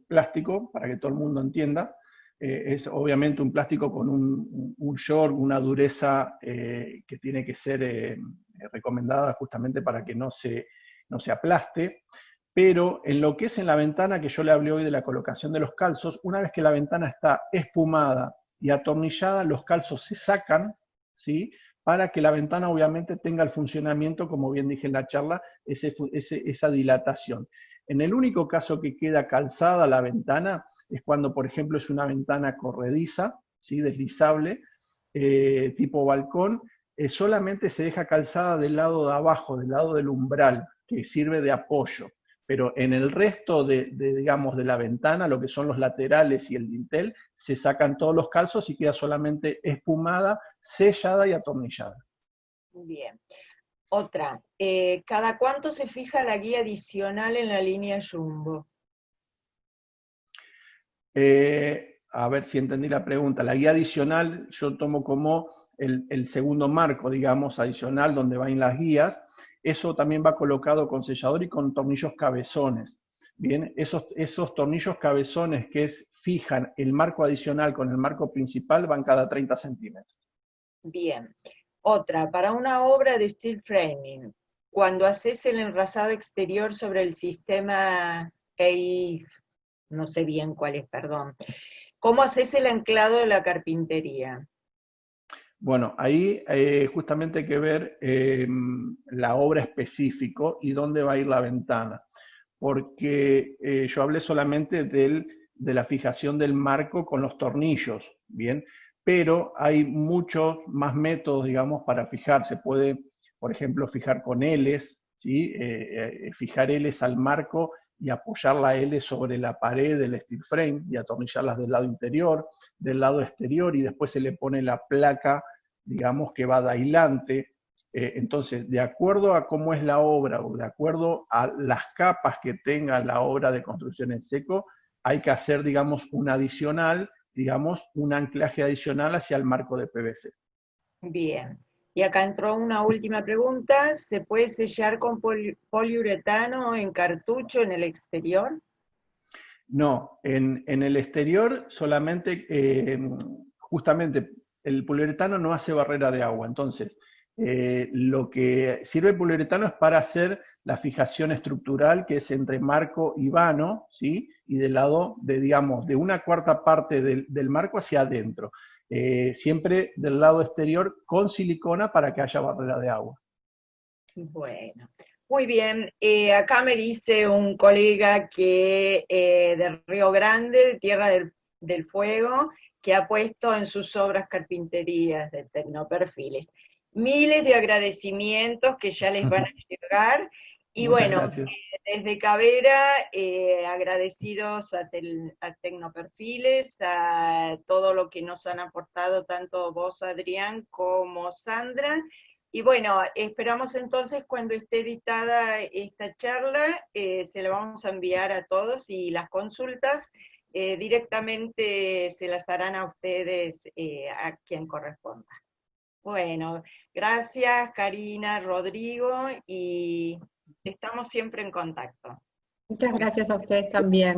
plástico, para que todo el mundo entienda. Es obviamente un plástico con un short, una dureza que tiene que ser recomendada justamente para que no se aplaste. Pero en lo que es en la ventana, que yo le hablé hoy de la colocación de los calzos, una vez que la ventana está espumada y atornillada, los calzos se sacan, ¿sí? Para que la ventana obviamente tenga el funcionamiento, como bien dije en la charla, esa dilatación. En el único caso que queda calzada la ventana es cuando, por ejemplo, es una ventana corrediza, ¿sí? Deslizable, tipo balcón, solamente se deja calzada del lado de abajo, del lado del umbral, que sirve de apoyo. Pero en el resto digamos, de la ventana, lo que son los laterales y el dintel, se sacan todos los calzos y queda solamente espumada, sellada y atornillada. Bien. Otra, ¿cada cuánto se fija la guía adicional en la línea Jumbo? A ver si entendí la pregunta. La guía adicional yo tomo como el segundo marco, digamos, adicional, donde van las guías. Eso también va colocado con sellador y con tornillos cabezones. Bien, esos tornillos cabezones que fijan el marco adicional con el marco principal van cada 30 centímetros. Bien. Otra, para una obra de steel framing, cuando haces el enrasado exterior sobre el sistema EIF, no sé bien cuál es, perdón, ¿cómo haces el anclado de la carpintería? Bueno, ahí justamente hay que ver la obra específico y dónde va a ir la ventana, porque yo hablé solamente de la fijación del marco con los tornillos, ¿bien? Pero hay muchos más métodos, digamos, para fijar. Se puede, por ejemplo, fijar con Ls, ¿sí? Fijar Ls al marco y apoyar la L sobre la pared del steel frame y atornillarlas del lado interior, del lado exterior, y después se le pone la placa, digamos, que va de aislante. Entonces, de acuerdo a cómo es la obra o de acuerdo a las capas que tenga la obra de construcción en seco, hay que hacer, digamos, un adicional, digamos, un anclaje adicional hacia el marco de PVC. Bien. Y acá entró una última pregunta. ¿Se puede sellar con poliuretano en cartucho en el exterior? No, en el exterior solamente, justamente, el poliuretano no hace barrera de agua. Entonces, lo que sirve el poliuretano es para hacer la fijación estructural, que es entre marco y vano, ¿sí? Y del lado digamos, de una cuarta parte del marco hacia adentro. Siempre del lado exterior con silicona para que haya barrera de agua. Bueno, muy bien. Acá me dice un colega que de Río Grande, de Tierra del Fuego, que ha puesto en sus obras carpinterías de Tecnoperfiles. Miles de agradecimientos que ya les van a llegar. Y Muchas bueno, gracias. desde Cavera, agradecidos a Tecnoperfiles, a todo lo que nos han aportado tanto vos, Adrián, como Sandra. Y bueno, esperamos entonces cuando esté editada esta charla, se la vamos a enviar a todos y las consultas directamente se las harán a ustedes, a quien corresponda. Bueno, gracias Karina, Rodrigo, y estamos siempre en contacto. Muchas gracias a ustedes también.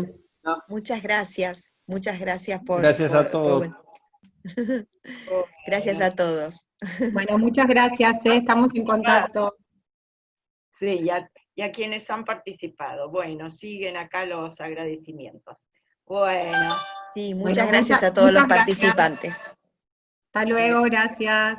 Muchas gracias por... Gracias a todos. bueno. Gracias a todos. Bueno, muchas gracias, estamos en contacto. Sí, y a quienes han participado. Bueno, siguen acá los agradecimientos. Bueno. Sí, Bueno, muchas gracias a todos los participantes. Hasta luego, gracias.